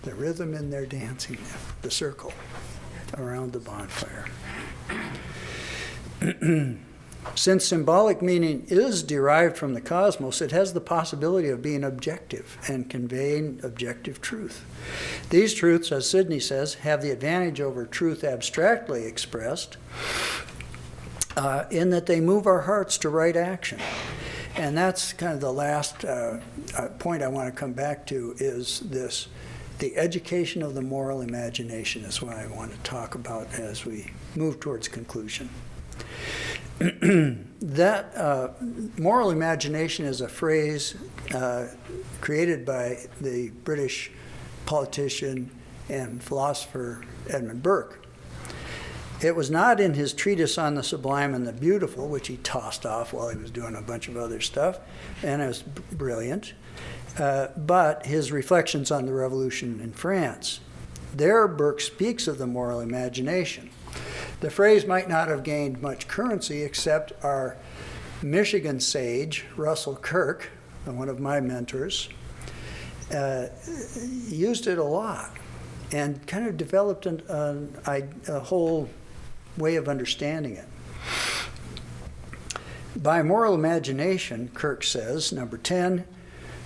The rhythm in their dancing, the circle around the bonfire. Since symbolic meaning is derived from the cosmos, it has the possibility of being objective and conveying objective truth. These truths, as Sidney says, have the advantage over truth abstractly expressed in that they move our hearts to right action. And that's kind of the last point I want to come back to is this. The education of the moral imagination is what I want to talk about as we move towards conclusion. That moral imagination is a phrase created by the British politician and philosopher Edmund Burke. It was not in his treatise on the sublime and the beautiful, which he tossed off while he was doing a bunch of other stuff, and it was brilliant, but his reflections on the revolution in France. There, Burke speaks of the moral imagination. The phrase might not have gained much currency except our Michigan sage, Russell Kirk, one of my mentors, used it a lot and kind of developed a whole way of understanding it. By moral imagination, Kirk says, number 10,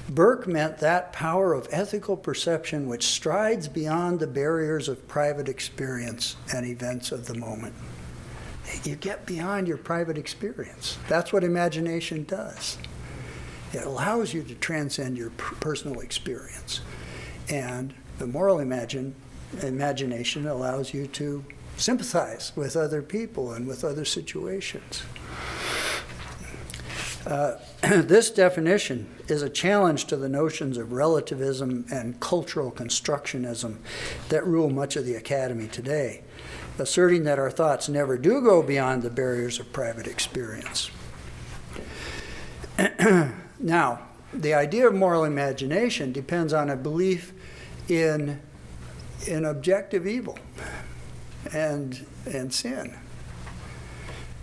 Burke meant that power of ethical perception which strides beyond the barriers of private experience and events of the moment. You get beyond your private experience. That's what imagination does. It allows you to transcend your personal experience. And the moral imagination allows you to sympathize with other people and with other situations. This definition is a challenge to the notions of relativism and cultural constructionism that rule much of the academy today, asserting that our thoughts never do go beyond the barriers of private experience. Now, the idea of moral imagination depends on a belief in objective evil and sin,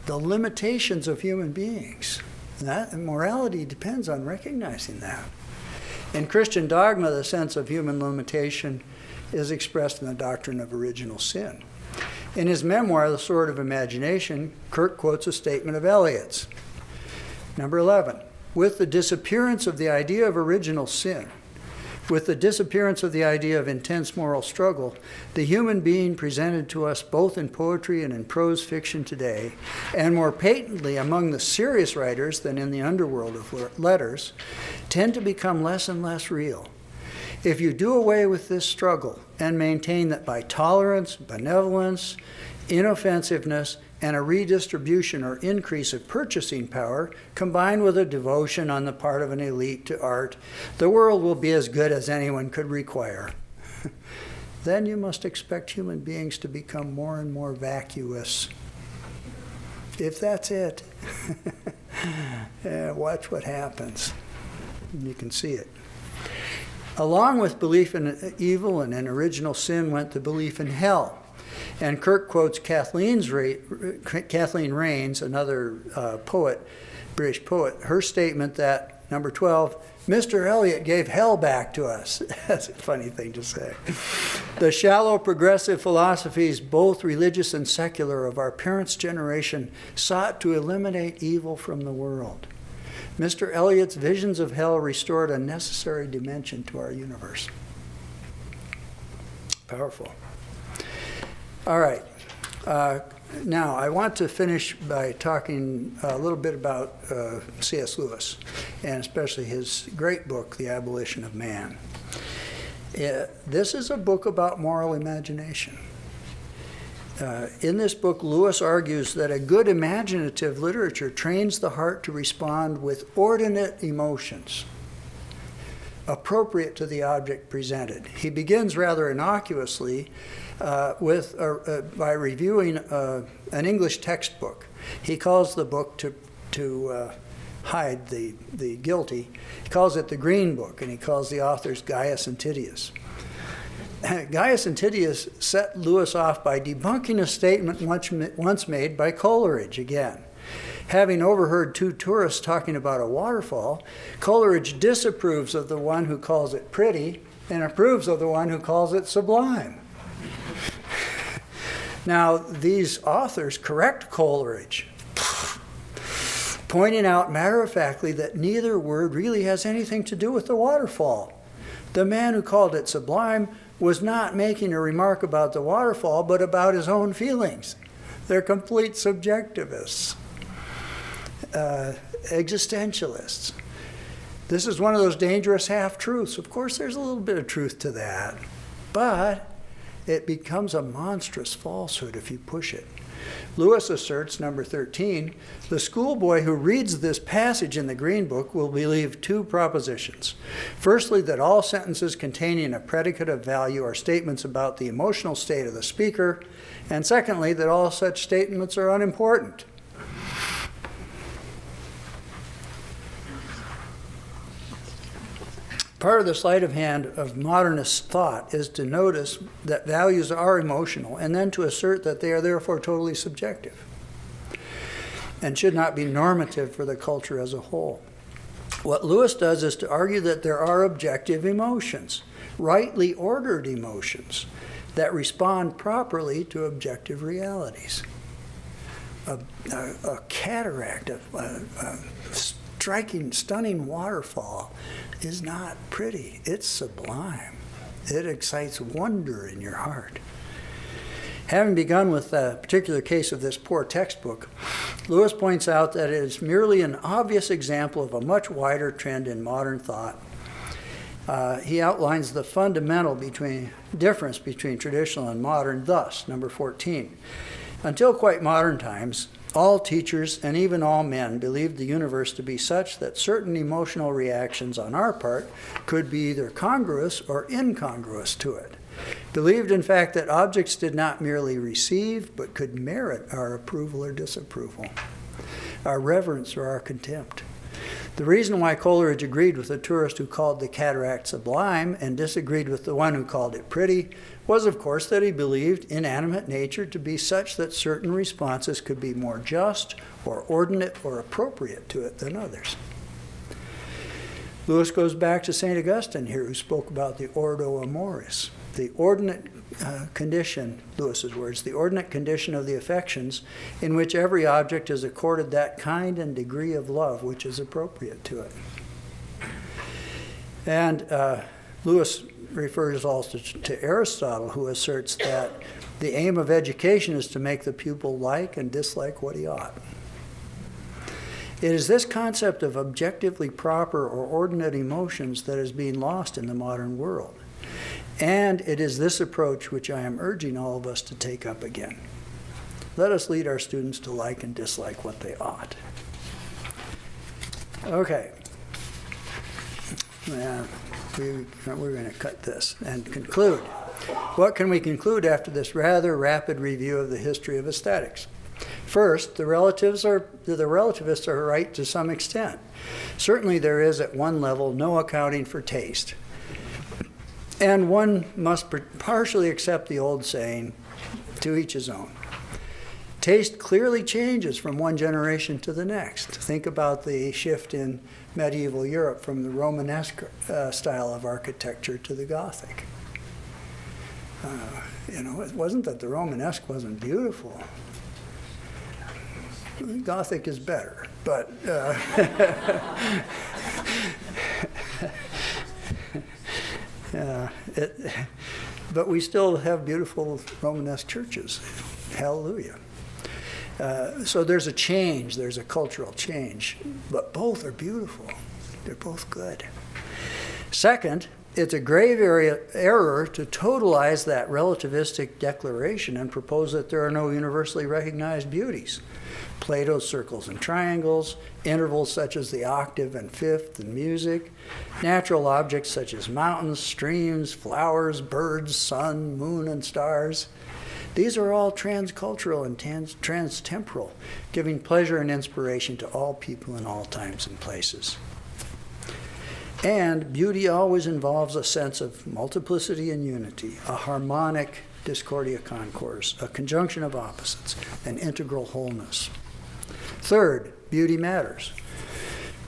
the limitations of human beings. That morality depends on recognizing that. In Christian dogma, the sense of human limitation is expressed in the doctrine of original sin. In his memoir, The Sword of Imagination, Kirk quotes a statement of Eliot's. Number 11, with the disappearance of the idea of original sin, With the disappearance of the idea of intense moral struggle, the human being presented to us both in poetry and in prose fiction today, and more patently among the serious writers than in the underworld of letters, tend to become less and less real. If you do away with this struggle and maintain that by tolerance, benevolence, inoffensiveness, and a redistribution or increase of purchasing power, combined with a devotion on the part of an elite to art, the world will be as good as anyone could require. Then you must expect human beings to become more and more vacuous. If that's it, watch what happens. You can see it. Along with belief in evil and in original sin went the belief in hell. And Kirk quotes Kathleen Rains, another poet, British poet, her statement that, number 12, Mr. Eliot gave hell back to us. That's a funny thing to say. The shallow progressive philosophies, both religious and secular, of our parents' generation sought to eliminate evil from the world. Mr. Eliot's visions of hell restored a necessary dimension to our universe. Powerful. All right. Now, I want to finish by talking a little bit about C.S. Lewis, and especially his great book, The Abolition of Man. This is a book about moral imagination. In this book, Lewis argues that a good imaginative literature trains the heart to respond with ordinate emotions appropriate to the object presented. He begins rather innocuously by reviewing an English textbook. He calls the book to hide the guilty. He calls it the Green Book, and he calls the authors Gaius and Titius. Gaius and Titius set Lewis off by debunking a statement once made by Coleridge again. Having overheard two tourists talking about a waterfall, Coleridge disapproves of the one who calls it pretty and approves of the one who calls it sublime. Now, these authors correct Coleridge, pointing out matter-of-factly that neither word really has anything to do with the waterfall. The man who called it sublime was not making a remark about the waterfall, but about his own feelings. They're complete subjectivists. Existentialists. This is one of those dangerous half-truths. Of course, there's a little bit of truth to that, but it becomes a monstrous falsehood if you push it. Lewis asserts, number 13, the schoolboy who reads this passage in the Green Book will believe two propositions. Firstly, that all sentences containing a predicate of value are statements about the emotional state of the speaker, and secondly, that all such statements are unimportant. Part of the sleight of hand of modernist thought is to notice that values are emotional and then to assert that they are therefore totally subjective and should not be normative for the culture as a whole. What Lewis does is to argue that there are objective emotions, rightly ordered emotions, that respond properly to objective realities. A cataract, a striking, stunning waterfall is not pretty. It's sublime. It excites wonder in your heart. Having begun with the particular case of this poor textbook, Lewis points out that it is merely an obvious example of a much wider trend in modern thought. He outlines the fundamental difference between traditional and modern thus, number 14. Until quite modern times, all teachers and even all men believed the universe to be such that certain emotional reactions on our part could be either congruous or incongruous to it. Believed, in fact, that objects did not merely receive, but could merit our approval or disapproval, our reverence or our contempt. The reason why Coleridge agreed with the tourist who called the cataract sublime and disagreed with the one who called it pretty was, of course, that he believed inanimate nature to be such that certain responses could be more just or ordinate or appropriate to it than others. Lewis goes back to St. Augustine here, who spoke about the ordo amoris, the ordinate condition, Lewis's words, the ordinate condition of the affections in which every object is accorded that kind and degree of love which is appropriate to it. And Lewis refers also to Aristotle, who asserts that the aim of education is to make the pupil like and dislike what he ought. It is this concept of objectively proper or ordinate emotions that is being lost in the modern world. And it is this approach which I am urging all of us to take up again. Let us lead our students to like and dislike what they ought. Okay. We're going to cut this and conclude. What can we conclude after this rather rapid review of the history of aesthetics? First, the relativists are right to some extent. Certainly there is, at one level, no accounting for taste. And one must partially accept the old saying, to each his own. Taste clearly changes from one generation to the next. Think about the shift in medieval Europe from the Romanesque style of architecture to the Gothic. It wasn't that the Romanesque wasn't beautiful. Gothic is better, but but we still have beautiful Romanesque churches. Hallelujah. So there's a change, there's a cultural change, but both are beautiful. They're both good. Second, it's a grave error to totalize that relativistic declaration and propose that there are no universally recognized beauties. Plato's circles and triangles, intervals such as the octave and fifth in music, natural objects such as mountains, streams, flowers, birds, sun, moon, and stars. These are all transcultural and transtemporal, giving pleasure and inspiration to all people in all times and places. And beauty always involves a sense of multiplicity and unity, a harmonic discordia concourse, a conjunction of opposites, an integral wholeness. Third, beauty matters.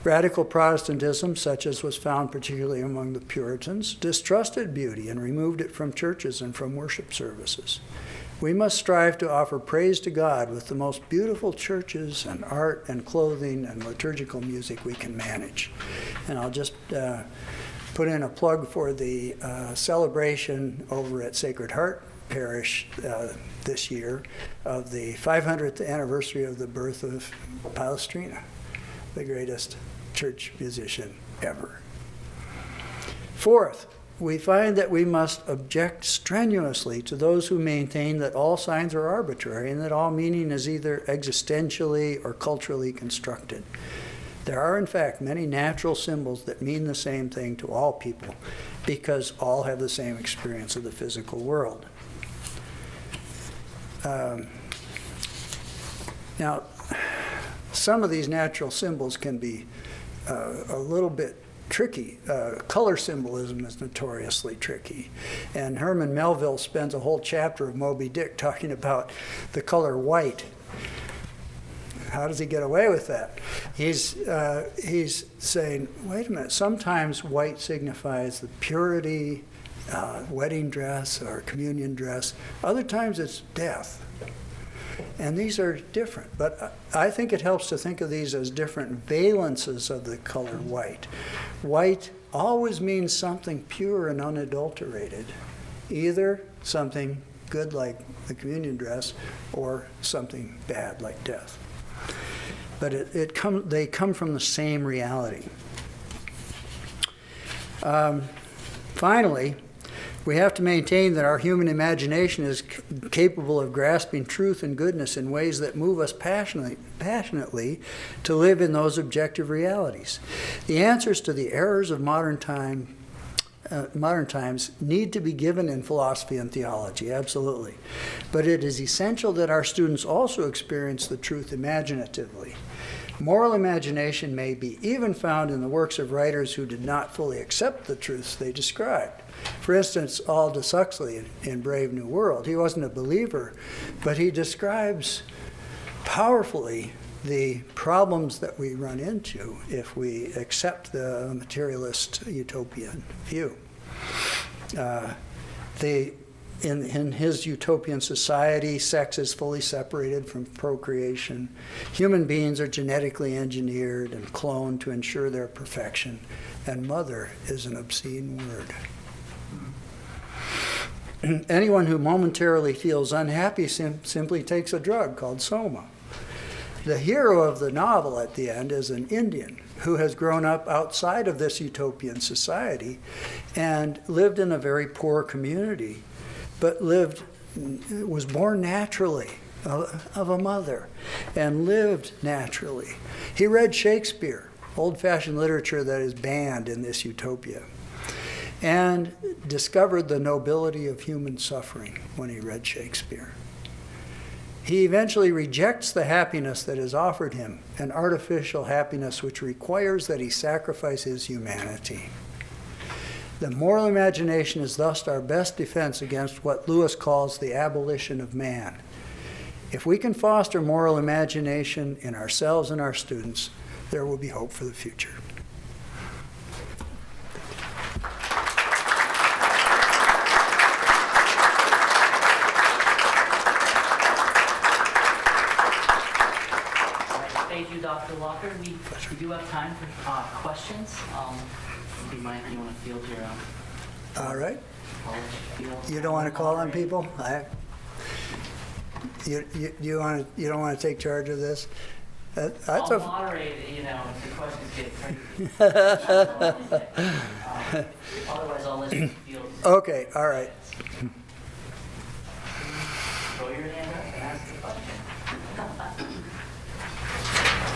Radical Protestantism, such as was found particularly among the Puritans, distrusted beauty and removed it from churches and from worship services. We must strive to offer praise to God with the most beautiful churches and art and clothing and liturgical music we can manage. And I'll just put in a plug for the celebration over at Sacred Heart Parish this year of the 500th anniversary of the birth of Palestrina, the greatest church musician ever. Fourth, we find that we must object strenuously to those who maintain that all signs are arbitrary and that all meaning is either existentially or culturally constructed. There are, in fact, many natural symbols that mean the same thing to all people because all have the same experience of the physical world. Now, some of these natural symbols can be a little bit tricky. Color symbolism is notoriously tricky. And Herman Melville spends a whole chapter of Moby Dick talking about the color white. How does he get away with that? He's saying, wait a minute, sometimes white signifies the purity, wedding dress or communion dress. Other times it's death. And these are different, but I think it helps to think of these as different valences of the color white. White always means something pure and unadulterated, either something good like the communion dress or something bad like death. But they come from the same reality. Finally, we have to maintain that our human imagination is capable of grasping truth and goodness in ways that move us passionately to live in those objective realities. The answers to the errors of modern times need to be given in philosophy and theology, absolutely. But it is essential that our students also experience the truth imaginatively. Moral imagination may be even found in the works of writers who did not fully accept the truths they described. For instance, Aldous Huxley in Brave New World, he wasn't a believer, but he describes powerfully the problems that we run into if we accept the materialist utopian view. In his utopian society, sex is fully separated from procreation. Human beings are genetically engineered and cloned to ensure their perfection, and mother is an obscene word. Anyone who momentarily feels unhappy simply takes a drug called soma. The hero of the novel at the end is an Indian who has grown up outside of this utopian society and lived in a very poor community, but was born naturally of a mother and lived naturally. He read Shakespeare, old-fashioned literature that is banned in this utopia, and discovered the nobility of human suffering when he read Shakespeare. He eventually rejects the happiness that is offered him, an artificial happiness which requires that he sacrifice his humanity. The moral imagination is thus our best defense against what Lewis calls the abolition of man. If we can foster moral imagination in ourselves and our students, there will be hope for the future. Thank you, Dr. Walker. We do have time for questions. Do you mind if you want to field your own? All right. You don't want to call on people? You don't want to take charge of this? I'll moderate it, if the questions get crazy. Otherwise, I'll let you field. Okay, all right. Throw your hand up and ask the question.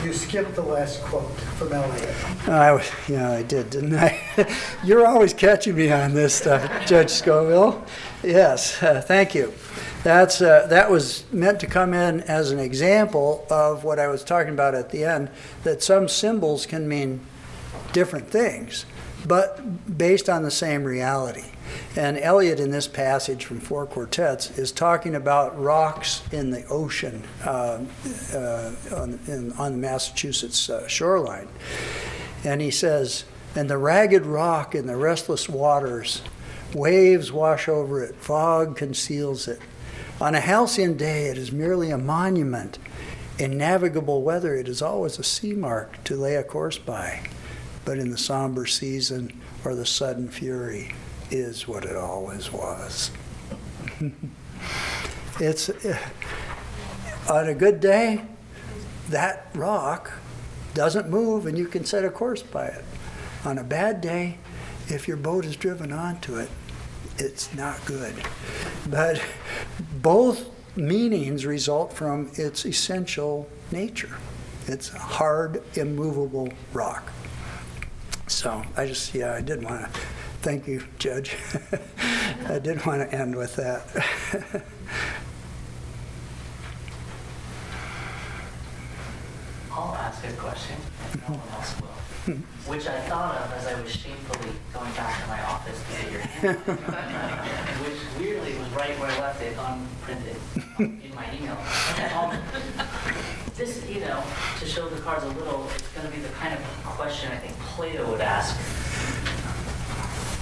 You skipped the last quote from Eliot. I did, didn't I? You're always catching me on this stuff, Judge Scoville. Yes, thank you. That was meant to come in as an example of what I was talking about at the end, that some symbols can mean different things, but based on the same reality. And Eliot, in this passage from Four Quartets, is talking about rocks in the ocean on the Massachusetts shoreline. And he says, "And the ragged rock in the restless waters, waves wash over it, fog conceals it. On a halcyon day, it is merely a monument. In navigable weather, it is always a sea mark to lay a course by. But in the somber season or the sudden fury, is what it always was." It's on a good day, that rock doesn't move and you can set a course by it. On a bad day, if your boat is driven onto it, it's not good. But both meanings result from its essential nature. It's a hard, immovable rock. So I did want to thank you, Judge. I did want to end with that. I'll ask a question, and no one else will. Which I thought of as I was shamefully going back to my office to get your hand. Which weirdly was right where I left it, unprinted, in my email. This, to show the cards a little, it's going to be the kind of question I think Plato would ask.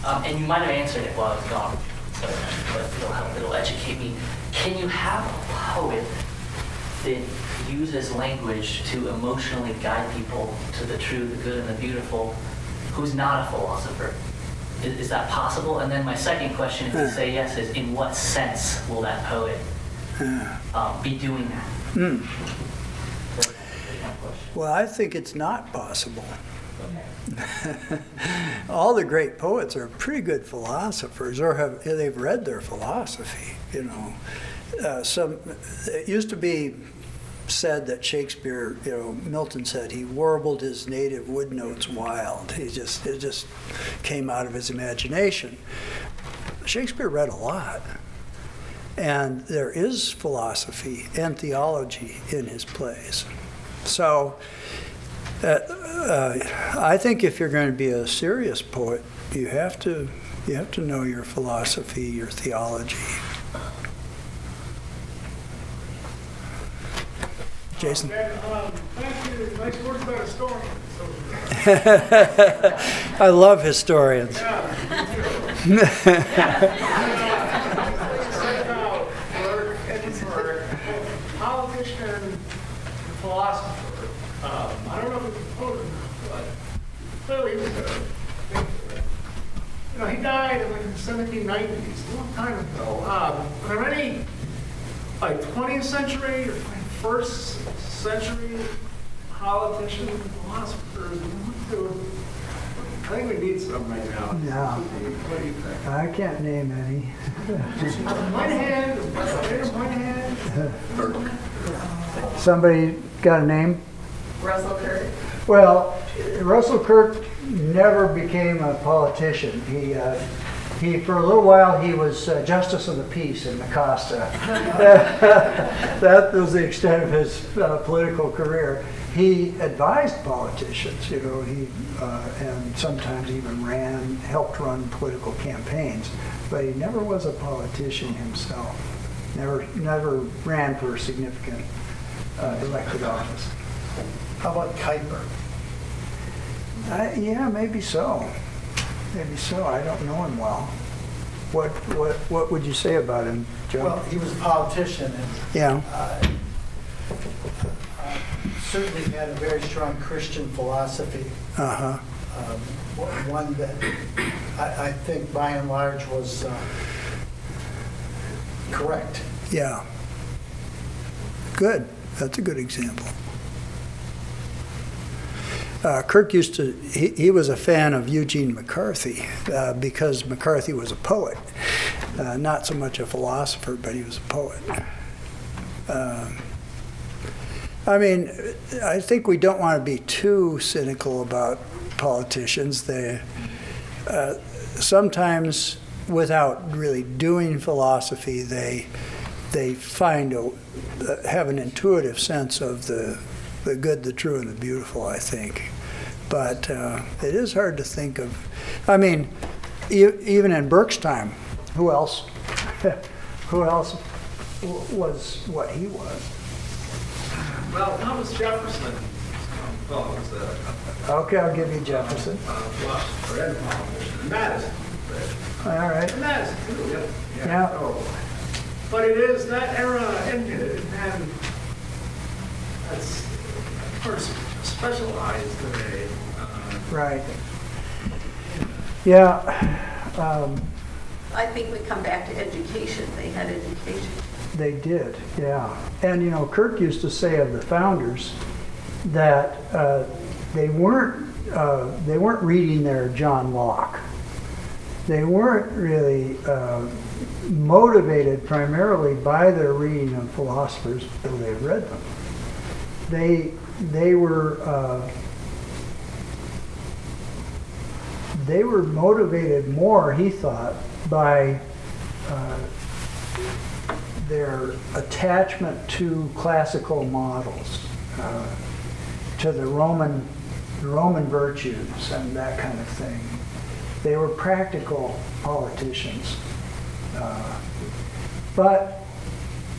And you might have answered it while I was gone, but it'll educate me. Can you have a poet that uses language to emotionally guide people to the true, the good, and the beautiful, who's not a philosopher? Is that possible? And then my second question, if you say yes, is in what sense will that poet be doing that? Well, I think it's not possible. All the great poets are pretty good philosophers, or they've read their philosophy. It used to be said that Shakespeare, Milton said he warbled his native wood notes wild. It just came out of his imagination. Shakespeare read a lot, and there is philosophy and theology in his plays. So I think if you're going to be a serious poet, you have to know your philosophy, your theology. Jason? Thank you. Nice words about historians. I love historians. Politician and philosopher. I don't know if it's a poet, but clearly he was a thinker. No, he died in like the 1790s, a long time ago. Are there any like 20th century or 21st century politicians and philosophers? I think we need some right now. No, What do you think? I can't name any. One hand. Somebody got a name? Russell Kirk. Well, Russell Kirk never became a politician. He for a little while, he was Justice of the Peace in Acosta. That was the extent of his political career. He advised politicians, you know, and sometimes even helped run political campaigns, but he never was a politician himself. Never ran for a significant elected office. How about Kuiper? Yeah, maybe so. Maybe so. I don't know him well. What would you say about him, Joe? Well, he was a politician and Yeah. certainly had a very strong Christian philosophy. Uh-huh. One that I think by and large was correct. Yeah. Good. That's a good example. Kirk he was a fan of Eugene McCarthy because McCarthy was a poet. Not so much a philosopher, but he was a poet. I mean, I think we don't want to be too cynical about politicians. They sometimes, without really doing philosophy, they have an intuitive sense of the good, the true, and the beautiful, I think. But it is hard to think of. I mean, even in Burke's time, who else was what he was? Well, Thomas Jefferson, was Okay, I'll give you Jefferson. philosopher and politician. Madison. All right. Madison, too. Yeah. But it is, that era ended, and that's, of course, specialized today. Right. Yeah. I think we come back to education. They had education. They did, yeah. And you know, Kirk used to say of the founders that they weren't reading their John Locke. They weren't really motivated primarily by their reading of philosophers, though they had read them. They were motivated more, he thought, by their attachment to classical models, to the Roman virtues and that kind of thing. They were practical politicians, but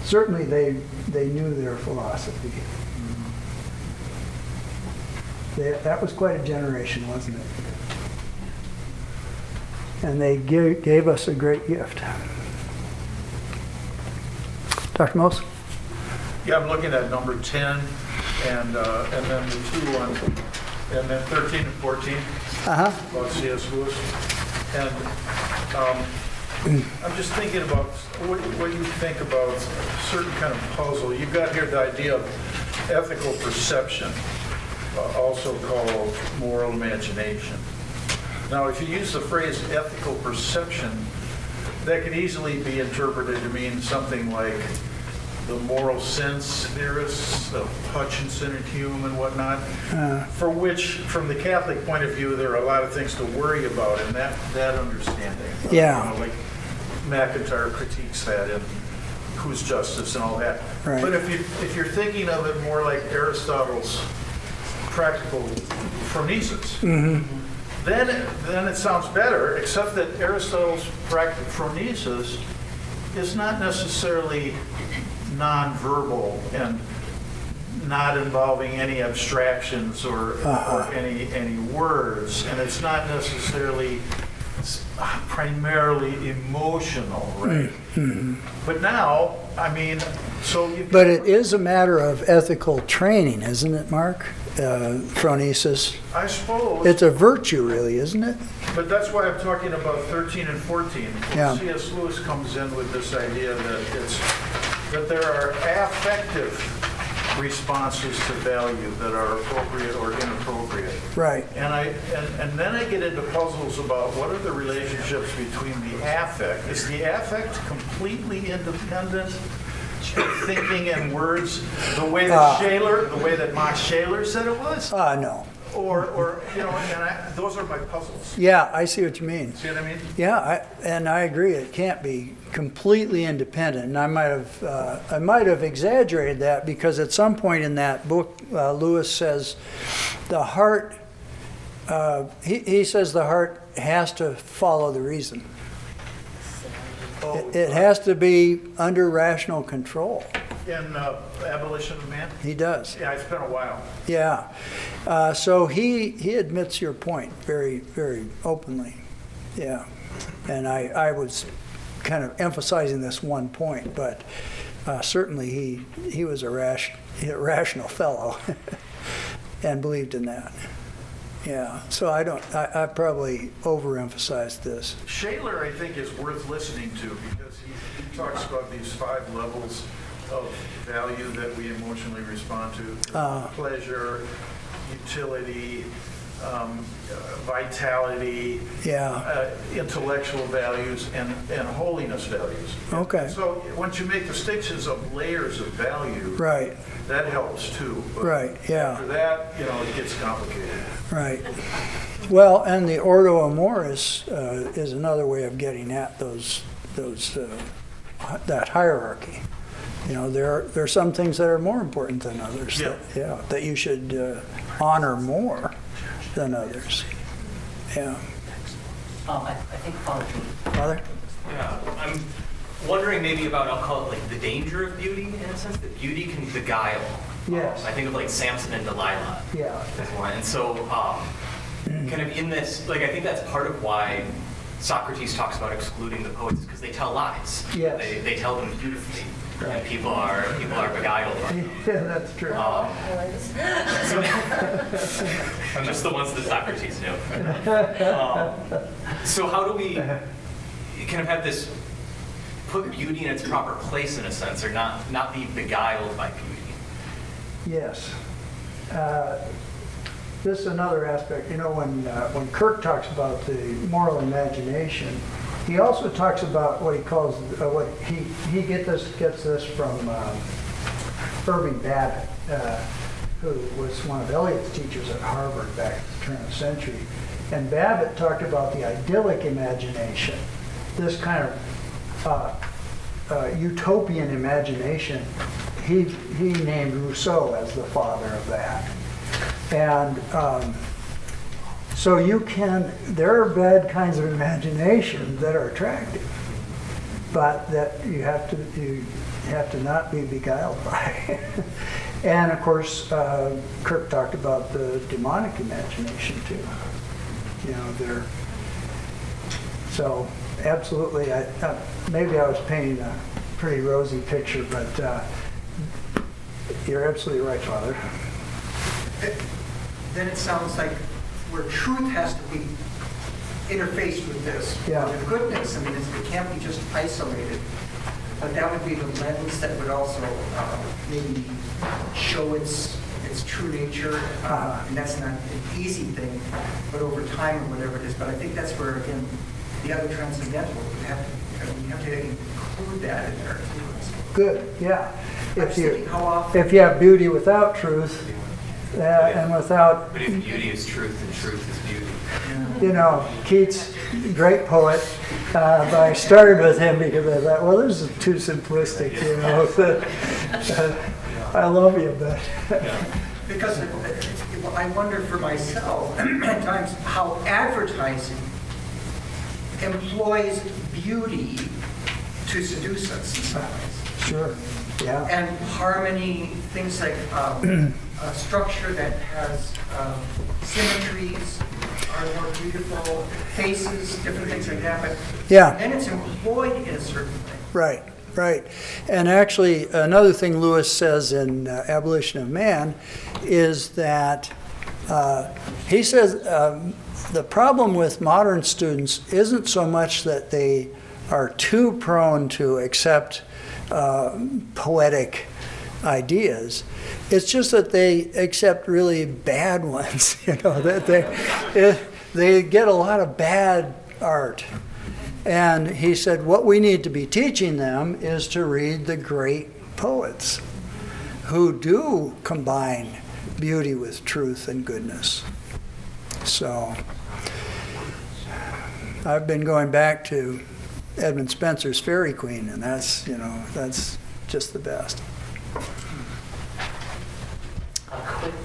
certainly they knew their philosophy. That was quite a generation, wasn't it? And they gave us a great gift. Dr. Mose? Yeah, I'm looking at number 10 and then the two ones, and then 13 and 14 about C.S. Lewis. And I'm just thinking about what you think about a certain kind of puzzle. You've got here the idea of ethical perception, also called moral imagination. Now, if you use the phrase ethical perception, that could easily be interpreted to mean something like the moral sense theorists of Hutchinson and Hume and whatnot, for which, from the Catholic point of view, there are a lot of things to worry about in that understanding. Yeah. You know, like McIntyre critiques that in Who's Justice and all that. Right. But if you're thinking of it more like Aristotle's practical phronesis, then it sounds better, except that Aristotle's practical phronesis is not necessarily non-verbal and not involving any abstractions or any words, and it's not necessarily primarily emotional, right? But now, I mean, so you. But it is a matter of ethical training, isn't it, Mark? Phronesis. I suppose. It's a virtue, really, isn't it? But that's why I'm talking about 13 and 14. Yeah. C.S. Lewis comes in with this idea that there are affective responses to value that are appropriate or inappropriate. Right. And then I get into puzzles about what are the relationships between the affect. Is the affect completely independent of thinking and words the way that Max Shaler said it was? No. Or those are my puzzles. Yeah, I see what you mean. See what I mean? Yeah, I agree. It can't be completely independent. And I might have exaggerated that because at some point in that book, Lewis says the heart. He says the heart has to follow the reason. It has to be under rational control. In Abolition of Man? He does. Yeah, it's been a while. Yeah. So he admits your point very, very openly. Yeah. And I was kind of emphasizing this one point, but certainly he was a rational fellow and believed in that. Yeah. So I probably overemphasized this. Shaler, I think, is worth listening to because he talks about these 5 levels of value that we emotionally respond to: pleasure, utility, vitality, intellectual values, and holiness values. Okay. So once you make distinctions of layers of value, Right. that helps too. But Right. Yeah. after that, it gets complicated. Right. Well, and the ordo amoris is another way of getting at that hierarchy. There are some things that are more important than others. Yeah. That you should honor more than others. Yeah. I think Father? Yeah, I'm wondering maybe about, I'll call it like the danger of beauty in a sense, that beauty can beguile. Yes. I think of like Samson and Delilah. Yeah. As one. And so kind of in this, like I think that's part of why Socrates talks about excluding the poets, because they tell lies. Yes. They tell them beautifully. And people are beguiled by them. Yeah, that's true. I'm just the ones that Socrates knew. So how do we kind of have this, put beauty in its proper place in a sense, or not be beguiled by beauty? Yes. This is another aspect. When Kirk talks about the moral imagination, he also talks about what he calls he gets this from Irving Babbitt, who was one of Eliot's teachers at Harvard back at the turn of the century. And Babbitt talked about the idyllic imagination, this kind of utopian imagination. He named Rousseau as the father of that. And so there are bad kinds of imagination that are attractive, but that you have to not be beguiled by. And of course, Kirk talked about the demonic imagination too. So absolutely, maybe I was painting a pretty rosy picture, but you're absolutely right, Father. Then it sounds like where truth has to be interfaced with this. Yeah. The goodness, it can't be just isolated, but that would be the lens that would also maybe show its true nature, and that's not an easy thing, but over time or whatever it is. But I think that's where, again, the other transcendental, we have to include that in there too. Good, yeah. If If you have beauty without truth, and without, But if beauty is truth, then truth is beauty. Keats, great poet, but I started with him because I thought, well, this is too simplistic, I love you, but. Because I wonder for myself at times how advertising employs beauty to seduce us in some ways. Sure, yeah. And harmony, things like a structure that has symmetries are more beautiful, faces, different things like that. But then it's employed in a certain way. Right. And actually, another thing Lewis says in Abolition of Man is that He says the problem with modern students isn't so much that they are too prone to accept poetic ideas. It's just that they accept really bad ones. That they get a lot of bad art. And he said what we need to be teaching them is to read the great poets who do combine beauty with truth and goodness. So I've been going back to Edmund Spenser's Fairy Queen, and that's just the best.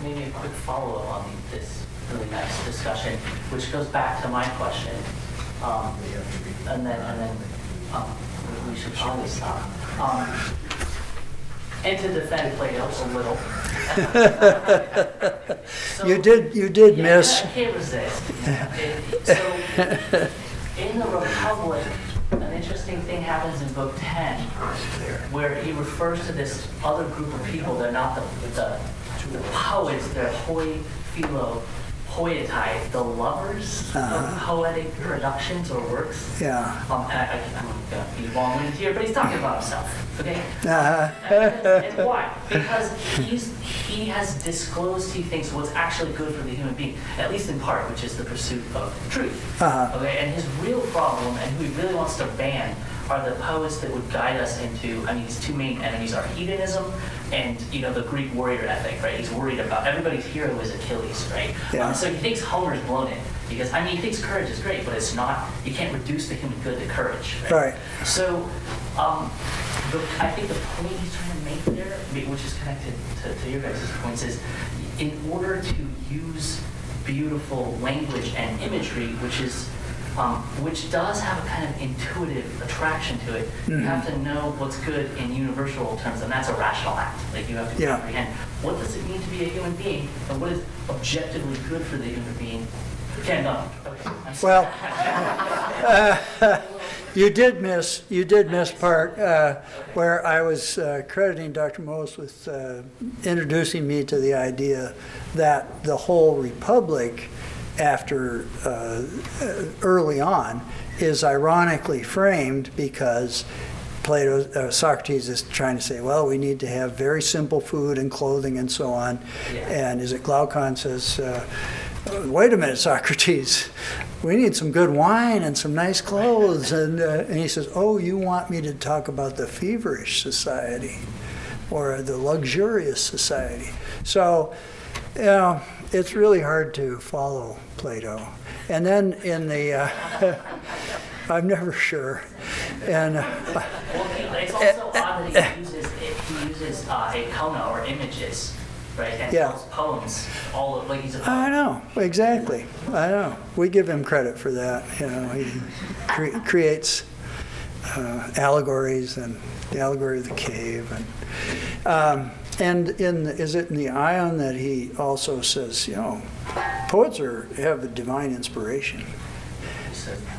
Maybe a quick follow-up on this really nice discussion, which goes back to my question, and then we should probably stop. And to defend Plato a little. So, you did miss. I can't resist. So in the Republic, an interesting thing happens in Book 10, where he refers to this other group of people. They're not the poets. They're hoi, philo, hoitai, the lovers of poetic productions or works. Yeah. And I'm going to be long-winded here, but he's talking about himself, okay? And why? Because he has disclosed, he thinks, what's actually good for the human being, at least in part, which is the pursuit of truth. Okay? And his real problem, and who he really wants to ban, are the poets that would guide us into, his two main enemies are hedonism and, the Greek warrior ethic, right? He's worried about, everybody's hero is Achilles, right? Yeah. So he thinks Homer's blown it, because, he thinks courage is great, but it's not, you can't reduce the human good to courage, right? Right. So, I think the point he's trying to make there, which is connected to your guys' points, is in order to use beautiful language and imagery, which does have a kind of intuitive attraction to it. You have to know what's good in universal terms, and that's a rational act. Like you have to comprehend what does it mean to be a human being, and what is objectively good for the human being. Okay, no. Okay. Well, you did miss part where I was crediting Dr. Mose with introducing me to the idea that the whole Republic, after early on, is ironically framed because Socrates is trying to say, well, we need to have very simple food and clothing and so on. Yeah. And is it Glaucon says, wait a minute, Socrates, we need some good wine and some nice clothes. And he says, oh, you want me to talk about the feverish society or the luxurious society. So, it's really hard to follow Plato. And then in the, I'm never sure. And it's also odd that he uses icona or images, right? And those poems, all of, like he's a poet. I know, exactly. I know. We give him credit for that. He creates allegories, and the allegory of the cave, and is it in the Ion that he also says, poets have a divine inspiration.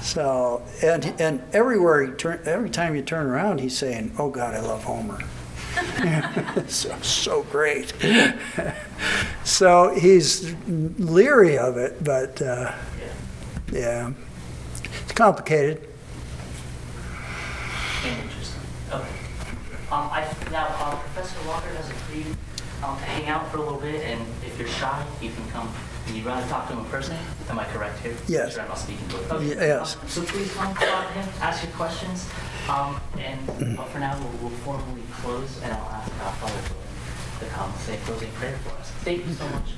So, and everywhere every time you turn around, he's saying, "Oh God, I love Homer." so great. So he's leery of it, but yeah, it's complicated. Interesting. Okay. Professor Walker has agreed to hang out for a little bit, and if you're shy, you can come. And you'd rather talk to him in person? Am I correct here? Yes. I'm sure I'm not speaking to him. Okay. Yes. So please come talk to him, ask your questions, but for now we'll formally close, and I'll ask Father to come say a closing prayer for us. Thank you so much.